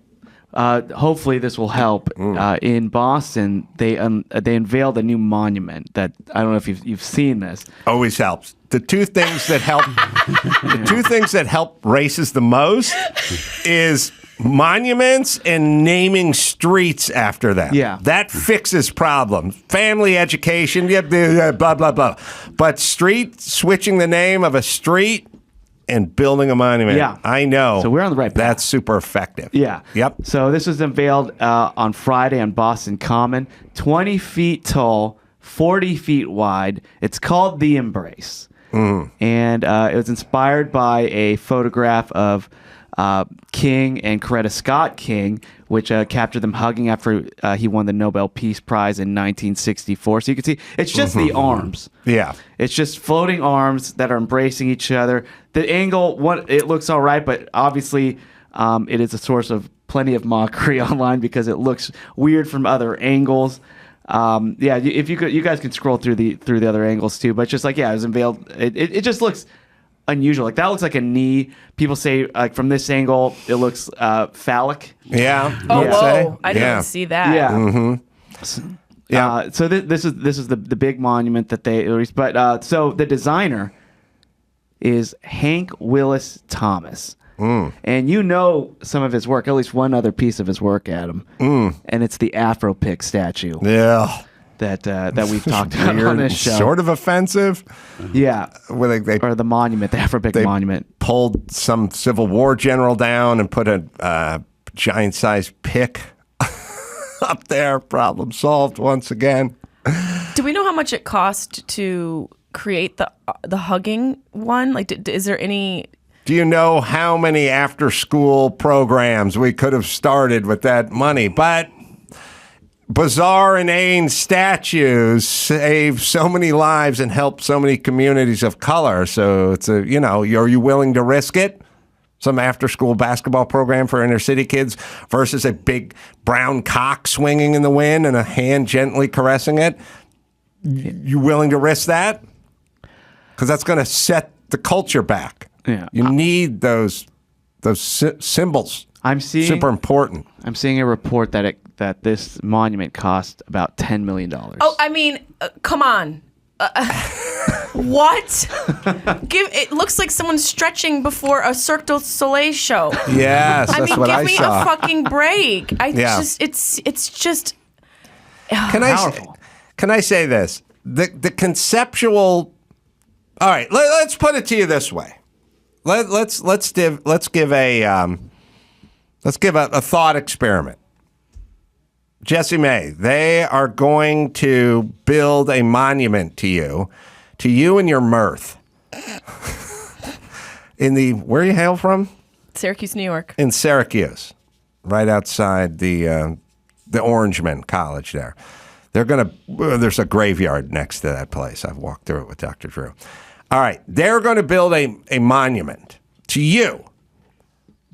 hopefully this will help. In Boston, they unveiled a new monument that I don't know if you've seen this. Always helps. The two things that help races the most is monuments and naming streets after them. Yeah. That fixes problems. Family education, blah, blah, blah. But switching the name of a street and building a monument. Yeah. I know. So we're on the right path. That's super effective. Yeah. Yep. So this was unveiled on Friday on Boston Common. 20 feet tall, 40 feet wide. It's called The Embrace. And it was inspired by a photograph of King and Coretta Scott King, which captured them hugging after he won the Nobel Peace Prize in 1964. So you can see it's just the arms. Yeah. It's just floating arms that are embracing each other. The angle, it looks all right, but obviously it is a source of plenty of mockery online because it looks weird from other angles. If you guys can scroll through the other angles too, but just like, it was unveiled. It just looks unusual. Like that looks like a knee. People say like from this angle, it looks phallic. Yeah. Oh, You'd whoa! say? I didn't see that. Yeah. Mm-hmm. Yeah. So this is the big monument that they released. But so the designer is Hank Willis Thomas. And some of his work, at least one other piece of his work, Adam. And it's the Afro Pick statue. Yeah. That we've talked about on this show. Sort of offensive. Yeah. Where or the monument, the Afro Pick monument. Pulled some Civil War general down and put a giant-sized pick up there. Problem solved once again. Do we know how much it cost to create the hugging one? Like, is there any... Do you know how many after-school programs we could have started with that money? But bizarre, inane statues save so many lives and help so many communities of color. So it's are you willing to risk it? Some after-school basketball program for inner-city kids versus a big brown cock swinging in the wind and a hand gently caressing it? You willing to risk that? Because that's going to set the culture back. Yeah. You need those symbols. Super important. I'm seeing a report that this monument cost about $10 million. Oh, I mean, come on. What? It looks like someone's stretching before a Cirque du Soleil show. Yes, that's what I saw. Give me a fucking break. It's just Can I say this? The conceptual. All right, let's put it to you this way. Let's give a thought experiment. Jessimae, they are going to build a monument to you and your mirth. Where you hail from? Syracuse, New York. In Syracuse, right outside the Orangeman College there. There's a graveyard next to that place. I've walked through it with Dr. Drew. All right, they're going to build a monument to you.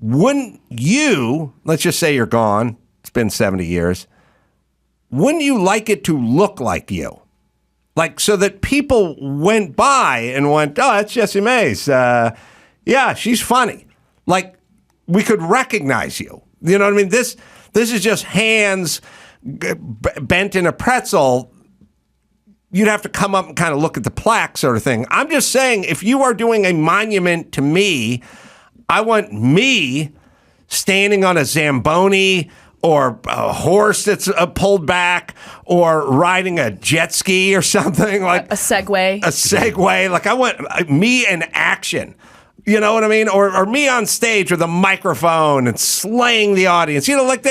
Wouldn't you, let's just say you're gone, it's been 70 years, wouldn't you like it to look like you? Like, so that people went by and went, oh, that's Jessimae's. Yeah, she's funny. Like, we could recognize you. You know what I mean? This is just hands bent in a pretzel. You'd have to come up and kind of look at the plaque sort of thing. I'm just saying, if you are doing a monument to me, I want me standing on a Zamboni or a horse that's pulled back or riding a jet ski or something. Like a Segway. A Segway. Like, I want me in action. You know what I mean? Or me on stage with a microphone and slaying the audience. You know, like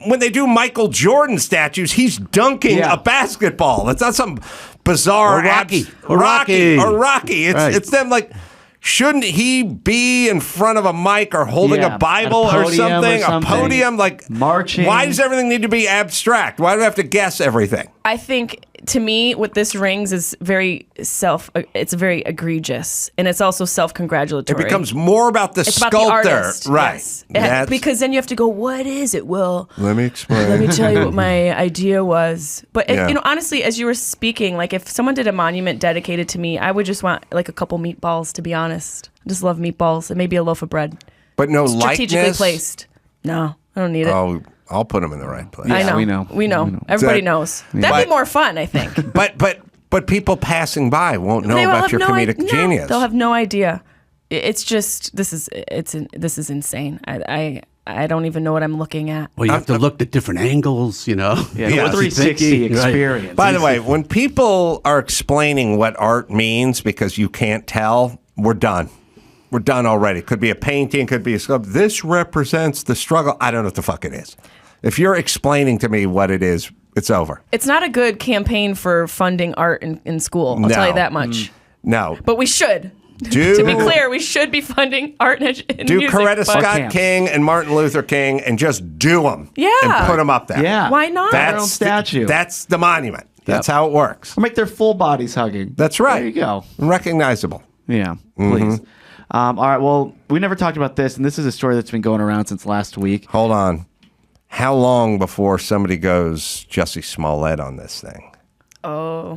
when they do Michael Jordan statues, he's dunking a basketball. That's not some bizarre Or Rocky. It's them like. Shouldn't he be in front of a mic or holding a Bible or something? A podium, like marching. Why does everything need to be abstract? Why do we have to guess everything? I think, to me, what this rings is it's very egregious, and it's also self-congratulatory. It becomes more about the sculptor, about the artist, right? Yes. Because then you have to go, what is it? Well, let me explain. Let me tell you what my idea was. But honestly, as you were speaking, like if someone did a monument dedicated to me, I would just want like a couple meatballs. To be honest, I just love meatballs and maybe a loaf of bread. But no strategically likeness? placed. No, I don't need it. Oh, I'll put them in the right place. I know. We know. Everybody knows. That'd be more fun, I think. But people passing by won't know They will about have your no comedic genius. They'll have no idea. It's just this is insane. I don't even know what I'm looking at. Well, you have to look at different angles, you know. Yeah, 360 experience. By the way, when people are explaining what art means because you can't tell, we're done. We're done already. Could be a painting, could be a sculpture. This represents the struggle. I don't know what the fuck it is. If you're explaining to me what it is, it's over. It's not a good campaign for funding art in school. I'll tell you that much. No. But we should. To be clear, we should be funding art and music. Coretta Scott King and Martin Luther King and just do them. Yeah. And put them up there. Yeah. Why not? That's their own statue. That's the monument. That's how it works. Or make their full bodies hugging. That's right. There you go. Recognizable. Yeah, please. All right, well, we never talked about this, and this is a story that's been going around since last week. Hold on. How long before somebody goes Jussie Smollett on this thing? Oh.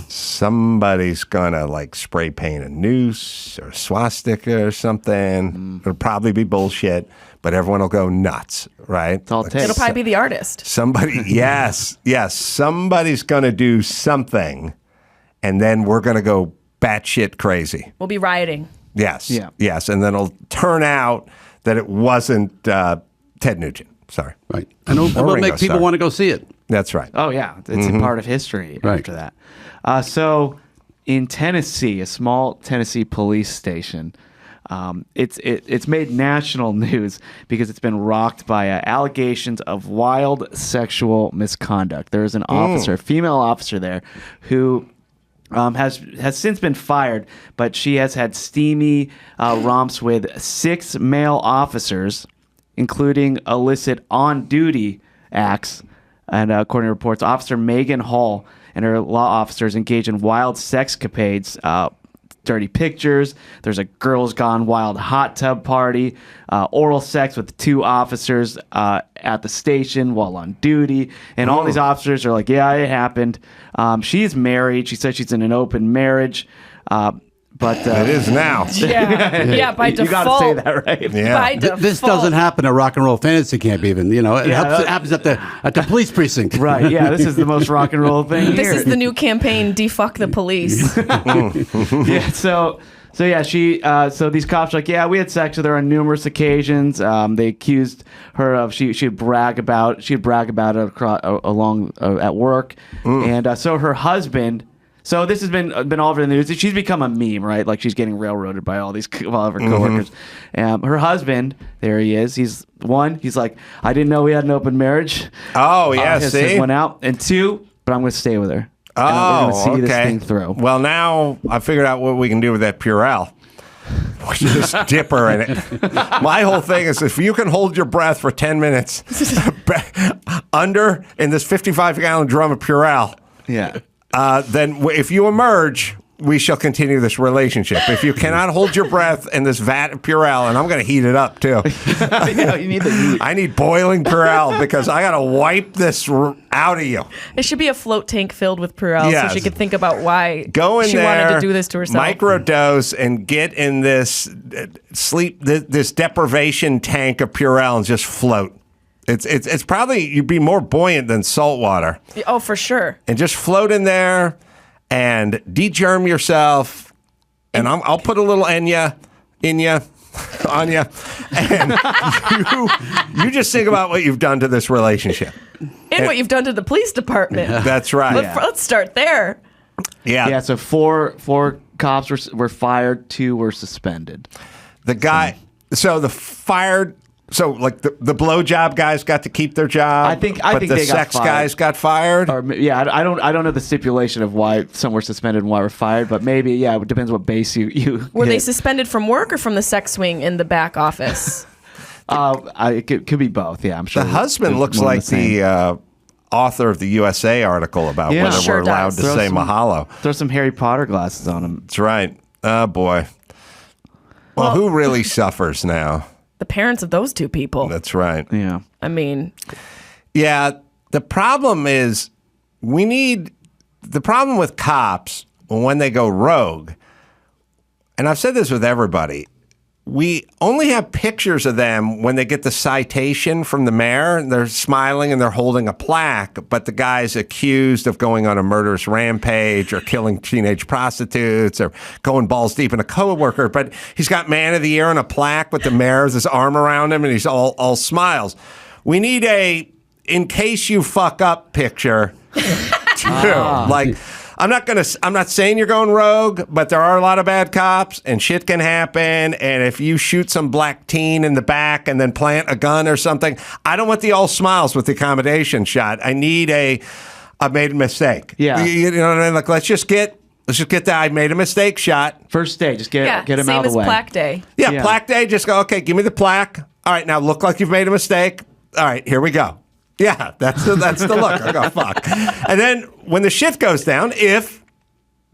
Somebody's going to, like, spray paint a noose or a swastika or something. It'll probably be bullshit, but everyone will go nuts, right? It's all takes. It'll probably be the artist. Somebody, yes, somebody's going to do something, and then we're going to go batshit crazy. We'll be rioting. Yes. Yeah. Yes. And then it'll turn out that it wasn't Ted Nugent. Sorry. Right. And it'll make people want to go see it. That's right. Oh, yeah. It's a part of history after that. So in Tennessee, a small Tennessee police station, it's made national news because it's been rocked by allegations of wild sexual misconduct. There's an officer, a female officer there, who has since been fired, but she has had steamy romps with 6 male officers, including illicit on-duty acts. And according to reports, Officer Megan Hall and her law officers engage in wild sexcapades, dirty pictures. There's a Girls Gone Wild hot tub party, oral sex with 2 officers at the station while on duty. And all these officers are like, yeah, it happened. She's married. She said she's in an open marriage. But it is now. Yeah, by default. You got to say that, right? Yeah. By default. This doesn't happen at Rock and Roll Fantasy Camp even. You know, it happens at the police precinct. Right, yeah, this is the most rock and roll thing This here. is the new campaign, Defuck the Police. Yeah, so yeah, so these cops are like, yeah, we had sex with her on numerous occasions. They accused her of she'd brag about it along at work, and so her husband. So this has been all over the news. She's become a meme, right? Like she's getting railroaded by all of her coworkers. Her husband, there he is. He's like, I didn't know we had an open marriage. Oh yeah, see, went out, and 2, but I'm going to stay with her. Oh, we're going to see this thing through. Well, now I figured out what we can do with that Purell. We should just dip her in it. My whole thing is if you can hold your breath for 10 minutes under in this 55-gallon drum of Purell, then if you emerge, we shall continue this relationship. If you cannot hold your breath in this vat of Purell, and I'm going to heat it up too. You need the heat. I need boiling Purell because I got to wipe this out of you. It should be a float tank filled with Purell so she could think about why Go in she there, wanted to do this to herself. Microdose and get in this this deprivation tank of Purell and just float. It's probably, you'd be more buoyant than salt water. Oh, for sure. And just float in there and de-germ yourself. And I'll put a little Enya on you. And you just think about what you've done to this relationship. And what you've done to the police department. That's right. Let's start there. Yeah. Yeah, so four cops were fired, 2 were suspended. The guy, so the fired, so like the blowjob guys got to keep their job. I think the they got sex fired. guys got fired. Or yeah, I don't know the stipulation of why some were suspended and why were fired, but maybe it depends what base you Were they hit. suspended from work or from the sex swing in the back office? It could be both. Yeah, I'm sure. The husband looks one like and same. the author of the USA article about Yeah. whether Sure we're allowed does. to Throw say some- mahalo. Throw some Harry Potter glasses on him. That's right. Oh boy. Well, who really suffers now? The parents of those 2 people. That's right. Yeah. I mean, Yeah, the problem is the problem with cops when they go rogue, and I've said this with everybody, we only have pictures of them when they get the citation from the mayor. They're smiling and they're holding a plaque, but the guy's accused of going on a murderous rampage or killing teenage prostitutes or going balls deep in a coworker. But he's got Man of the Year on a plaque with the mayor with his arm around him and he's all smiles. We need a in case you fuck up picture. Like, I'm not saying you're going rogue, but there are a lot of bad cops and shit can happen. And if you shoot some black teen in the back and then plant a gun or something, I don't want the all smiles with the accommodation shot. I need I made a mistake. Yeah. You know what I mean? Like, let's just get the I made a mistake shot. First day, just get him same out of as the way. Plaque Day. Yeah, plaque day, just go, okay, give me the plaque. All right, now look like you've made a mistake. All right, here we go. Yeah, that's the look. I go, fuck. And then when the shit goes down, if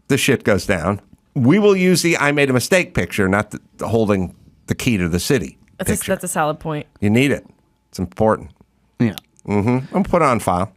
the shit goes down, we will use the I made a mistake picture, not the holding the key to the city picture. That's a solid point. You need it. It's important. Yeah. I'm going to put it on file.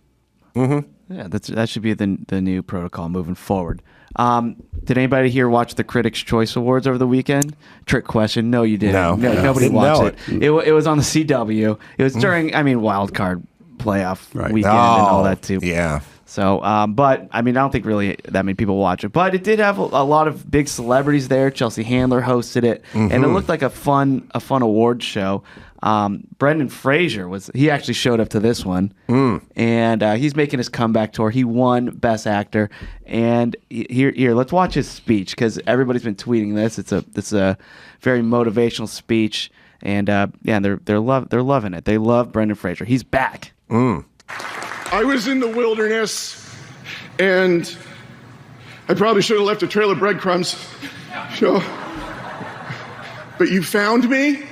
Yeah, that should be the new protocol moving forward. Did anybody here watch the Critics' Choice Awards over the weekend? Trick question. No, you didn't. No. Nobody Didn't know watched it. It was on the CW. It was during, wild card playoff weekend and all that too. Yeah. So, but I don't think really that many people watch it. But it did have a lot of big celebrities there. Chelsea Handler hosted it, and it looked like a fun award show. Brendan Fraser he actually showed up to this one, and he's making his comeback tour. He won Best Actor, and here let's watch his speech because everybody's been tweeting this. It's a very motivational speech, and they're loving it. They love Brendan Fraser. He's back. I was in the wilderness, and I probably should have left a trail of breadcrumbs. But you found me,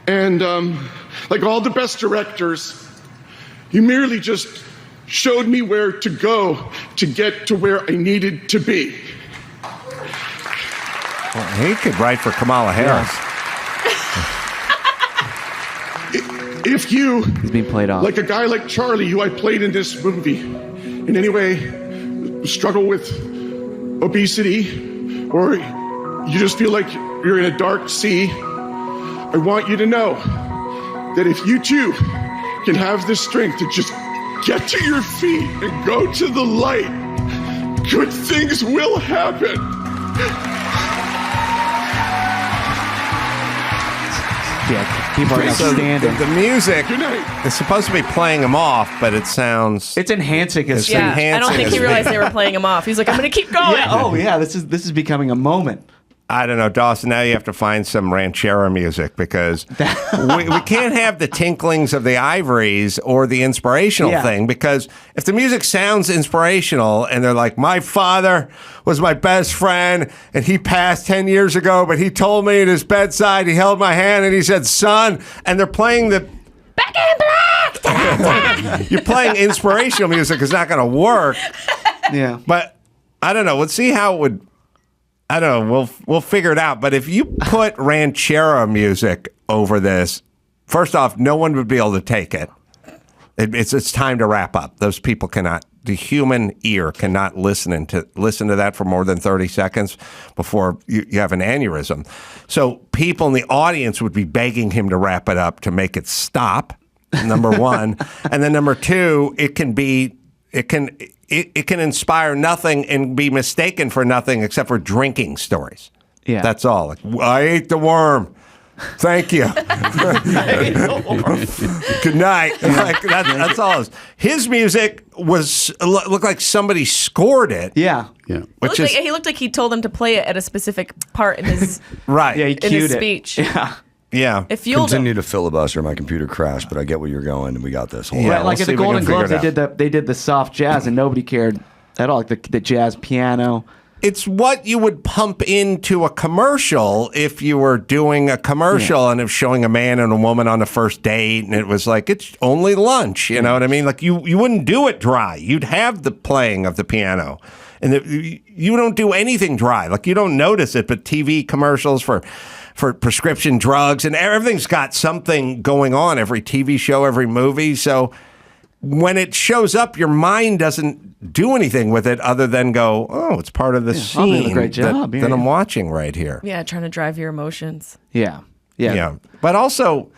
and like all the best directors, you merely just showed me where to go to get to where I needed to be. Well, he could write for Kamala Harris. If you, He's being played off. like a guy like Charlie, who I played in this movie, in any way struggle with obesity, or you just feel like you're in a dark sea, I want you to know that if you too can have the strength to just get to your feet and go to the light, good things will happen. Yeah, people are So outstanding. the music Good night. is supposed to be playing him off, but it sounds... It's enhancing his It's speech. Yeah, I enhancing don't think he his realized speech. they were playing him off. He's like, I'm going to keep going. Yeah. Oh, yeah. This is becoming a moment. I don't know, Dawson, now you have to find some ranchera music because we can't have the tinklings of the ivories or the inspirational thing, because if the music sounds inspirational and they're like, my father was my best friend and he passed 10 years ago, but he told me at his bedside, he held my hand and he said, son, and they're playing the... Back in black! You're playing inspirational music, it's not going to work. Yeah. But I don't know. Let's see how it would... I don't know. We'll figure it out. But if you put ranchera music over this, first off, no one would be able to take it. It's time to wrap up. Those people cannot. The human ear cannot listen to that for more than 30 seconds before you have an aneurysm. So people in the audience would be begging him to wrap it up to make it stop. Number one, and then number two, it can inspire nothing and be mistaken for nothing except for drinking stories. Yeah. That's all. Like, I ate the worm. Thank you. Good night. Like, that's all. His music looked like somebody scored it. Yeah. He looked like he told them to play it at a specific part in his right. Yeah, he in his cued it. speech. Yeah. Yeah. It fueled Continue to filibuster. My computer crashed, but I get where you're going, and we got this. Hold on. Right, like we'll at see the if we Golden can figure Globes, they did the soft jazz, and nobody cared at all. Like the jazz piano. It's what you would pump into a commercial if you were doing a commercial and of showing a man and a woman on the first date, and it was like, it's only lunch. You know what I mean? Like you wouldn't do it dry. You'd have the playing of the piano. And you don't do anything dry. Like you don't notice it, but TV commercials for prescription drugs and everything's got something going on. Every TV show, every movie. So when it shows up, your mind doesn't do anything with it other than go, oh, it's part of the I'm doing a scene great job. that I'm watching right here. Yeah, trying to drive your emotions. Yeah. But also,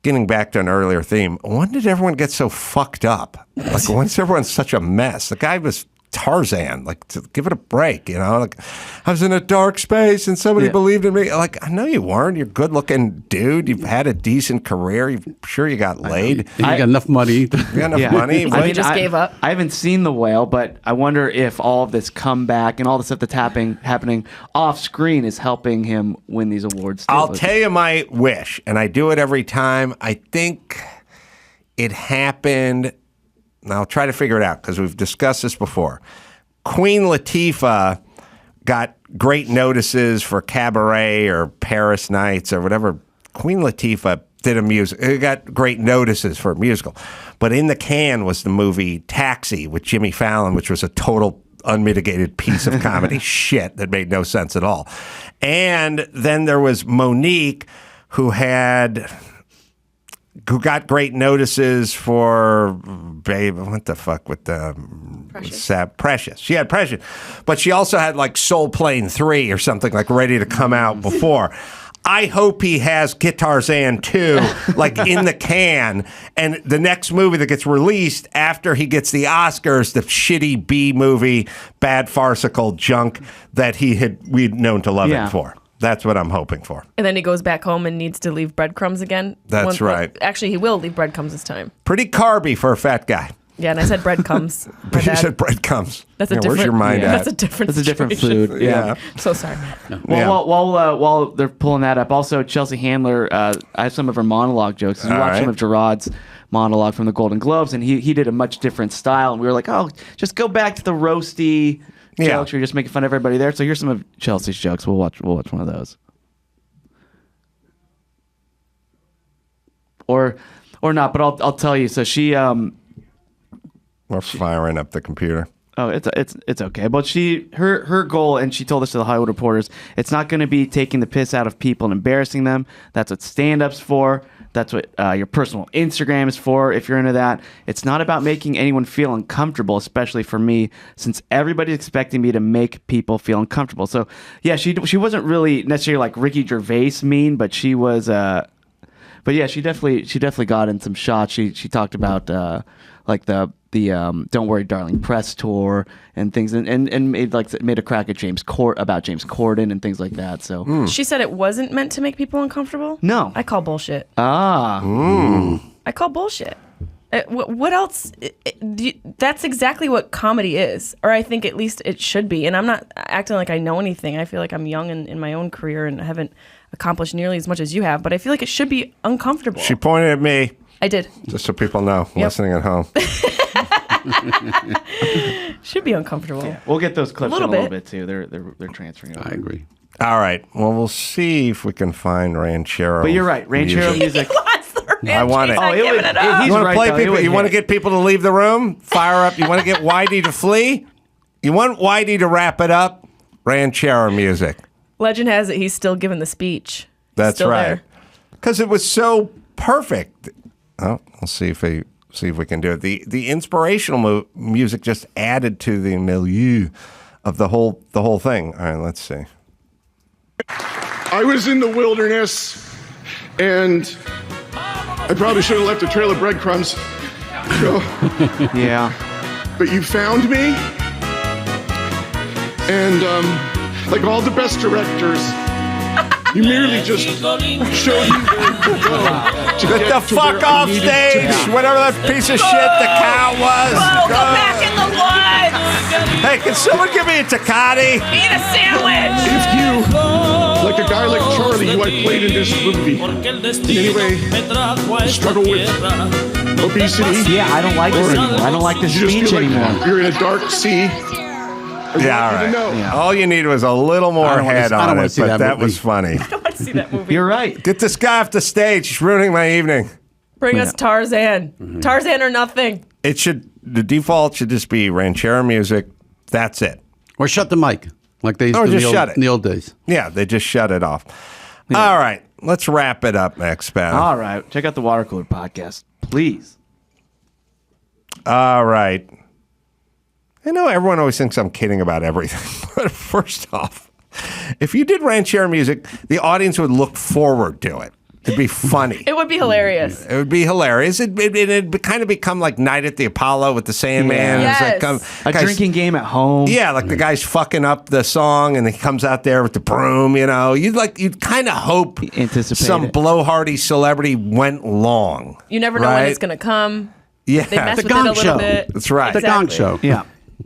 getting back to an earlier theme, when did everyone get so fucked up? Like, when's everyone such a mess? The guy was Tarzan. Like, to give it a break, you know? Like, I was in a dark space and somebody believed in me. Like, I know you weren't. You're a good-looking dude. You've had a decent career. You're sure you got laid. You got enough money. You got enough money. I just gave up. I haven't seen The Whale, but I wonder if all of this comeback and all the stuff that's happening off screen is helping him win these awards. Too. I'll tell you my wish, and I do it every time. I think it happened. Now, I'll try to figure it out because we've discussed this before. Queen Latifah got great notices for Cabaret or Paris Nights or whatever. Queen Latifah did a music. It got great notices for a musical. But in the can was the movie Taxi with Jimmy Fallon, which was a total unmitigated piece of comedy shit that made no sense at all. And then there was Monique, who got great notices for, babe, what the fuck with the Precious. She had Precious. But she also had like Soul Plane 3 or something like ready to come out before. I hope he has Guitarzan 2 like in the can, and the next movie that gets released after he gets the Oscars, the shitty B movie, bad farcical junk that we'd known to love him for. That's what I'm hoping for. And then he goes back home and needs to leave breadcrumbs again. That's right. Actually, he will leave breadcrumbs this time. Pretty carby for a fat guy. Yeah, and I said breadcrumbs. But you said breadcrumbs. That's a different. Where's your mind at? That's a different. That's a different situation. food. Yeah. So sorry. While they're pulling that up, also Chelsea Handler, I have some of her monologue jokes. We watched some of Gerard's monologue from the Golden Globes, and he did a much different style, and we were like, oh, just go back to the roasty jokes. You're just making fun of everybody there. So here's some of Chelsea's jokes. We'll watch one of those. Or not, but I'll tell you. So she we're firing up the computer. Oh, it's okay. But her goal, and she told this to the Hollywood Reporters, it's not going to be taking the piss out of people and embarrassing them. That's what stand-up's for. That's what your personal Instagram is for, if you're into that. It's not about making anyone feel uncomfortable, especially for me, since everybody's expecting me to make people feel uncomfortable. So, yeah, she wasn't really necessarily like Ricky Gervais mean, but she was... But yeah, she definitely got in some shots. She talked about like the Don't Worry Darling press tour and things, and made a crack at James Corden and things like that. So She said it wasn't meant to make people uncomfortable. No, I call bullshit. I call bullshit. What else? That's exactly what comedy is, or I think at least it should be. And I'm not acting like I know anything. I feel like I'm young in my own career and haven't accomplished nearly as much as you have. But I feel like it should be uncomfortable. She pointed at me. I did. Just so people know, listening at home. Should be uncomfortable. Yeah. We'll get those clips in a little bit too. They're transferring over. I agree. All right. Well, we'll see if we can find Ranchero. But you're right. Ranchero music. I want it. He's you want to right, play though. people? You want to get people to leave the room? Fire up. You want to get Whitey to flee? You want Whitey to wrap it up? Ranchero music. Legend has it he's still giving the speech. That's still right. Because it was so perfect. Oh, we'll see if we can do it. The inspirational music just added to the milieu of the whole thing. All right, let's see. I was in the wilderness, and I probably should have left a trail of breadcrumbs. Yeah. But you found me, and like all the best directors, He merely just showed you where to go. Get the fuck off stage! Whatever that piece of shit the cow was. Go back in the woods. Hey, can someone give me a Tecate? Eat a sandwich. If you, like a guy like Charlie, who I played in this movie, in any way struggle with obesity. Yeah, I don't like this anymore. I don't like this You just speech feel like anymore. you're in a dark sea. Yeah, all right. Yeah. All you need was a little more head I don't on wanna it, see but that that movie. was funny. I want to see that movie. You're right. Get this guy off the stage. He's ruining my evening. Bring us Tarzan. Mm-hmm. Tarzan or nothing. The default should just be ranchero music. That's it. Or shut the mic, like they used Or to just shut it. in the old days. Yeah, they just shut it off. All right, let's wrap it up, Max Spadda. All right. Check out the Water Cooler podcast, please. All right. I know everyone always thinks I'm kidding about everything, but first off, if you did ranchero music, the audience would look forward to it. It'd be funny. It would be hilarious. It would be hilarious. It'd kind of become like Night at the Apollo with the Sandman. Yeah. It's like, Yes. A drinking game at home. Yeah, like the guy's fucking up the song and he comes out there with the broom, you know. You'd kind of hope Anticipate some it. blowhardy celebrity went long. You never know when right? it's going to come. Yeah. They mess The with Gong it a little Show. bit. That's right. The Gong Exactly. Show. Yeah.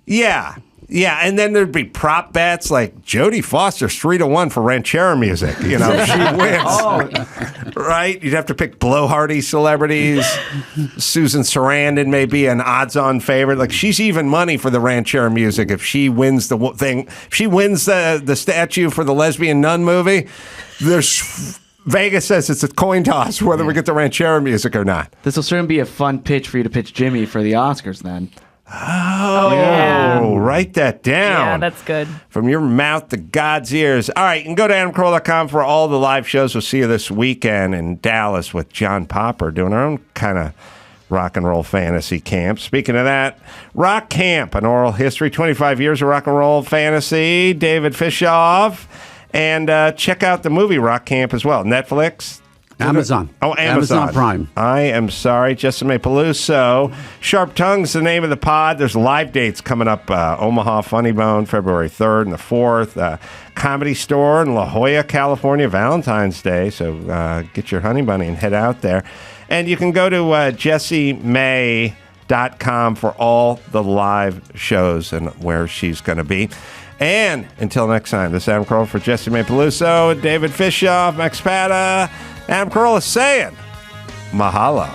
Yeah. Yeah, and then there'd be prop bets like Jodie Foster's 3-1 for ranchero music. You know, if she wins. Right? You'd have to pick blowhardy celebrities. Susan Sarandon may be an odds-on favorite. Like, she's even money for the ranchero music if she wins the thing. If she wins the statue for the Lesbian Nun movie, there's Vegas says it's a coin toss whether we get the ranchero music or not. This will certainly be a fun pitch for you to pitch Jimmy for the Oscars then. Oh, write that down. Yeah, that's good. From your mouth to God's ears. All right, you can go to AdamCarolla.com for all the live shows. We'll see you this weekend in Dallas with John Popper doing our own kind of rock and roll fantasy camp. Speaking of that, Rock Camp, an oral history, 25 years of rock and roll fantasy. David Fishof. And check out the movie Rock Camp as well. Netflix. Amazon. Oh, Amazon Prime. I am sorry. Jessimae Peluso. Sharp Tongue's the name of the pod. There's live dates coming up. Omaha Funny Bone, February 3rd and the 4th. Comedy Store in La Jolla, California, Valentine's Day. So get your honey bunny and head out there. And you can go to Jessimae.com for all the live shows and where she's going to be. And until next time, this is Adam Carolla for Jessimae Peluso, David Fishof, Max Spadda. Adam Carolla saying, mahalo.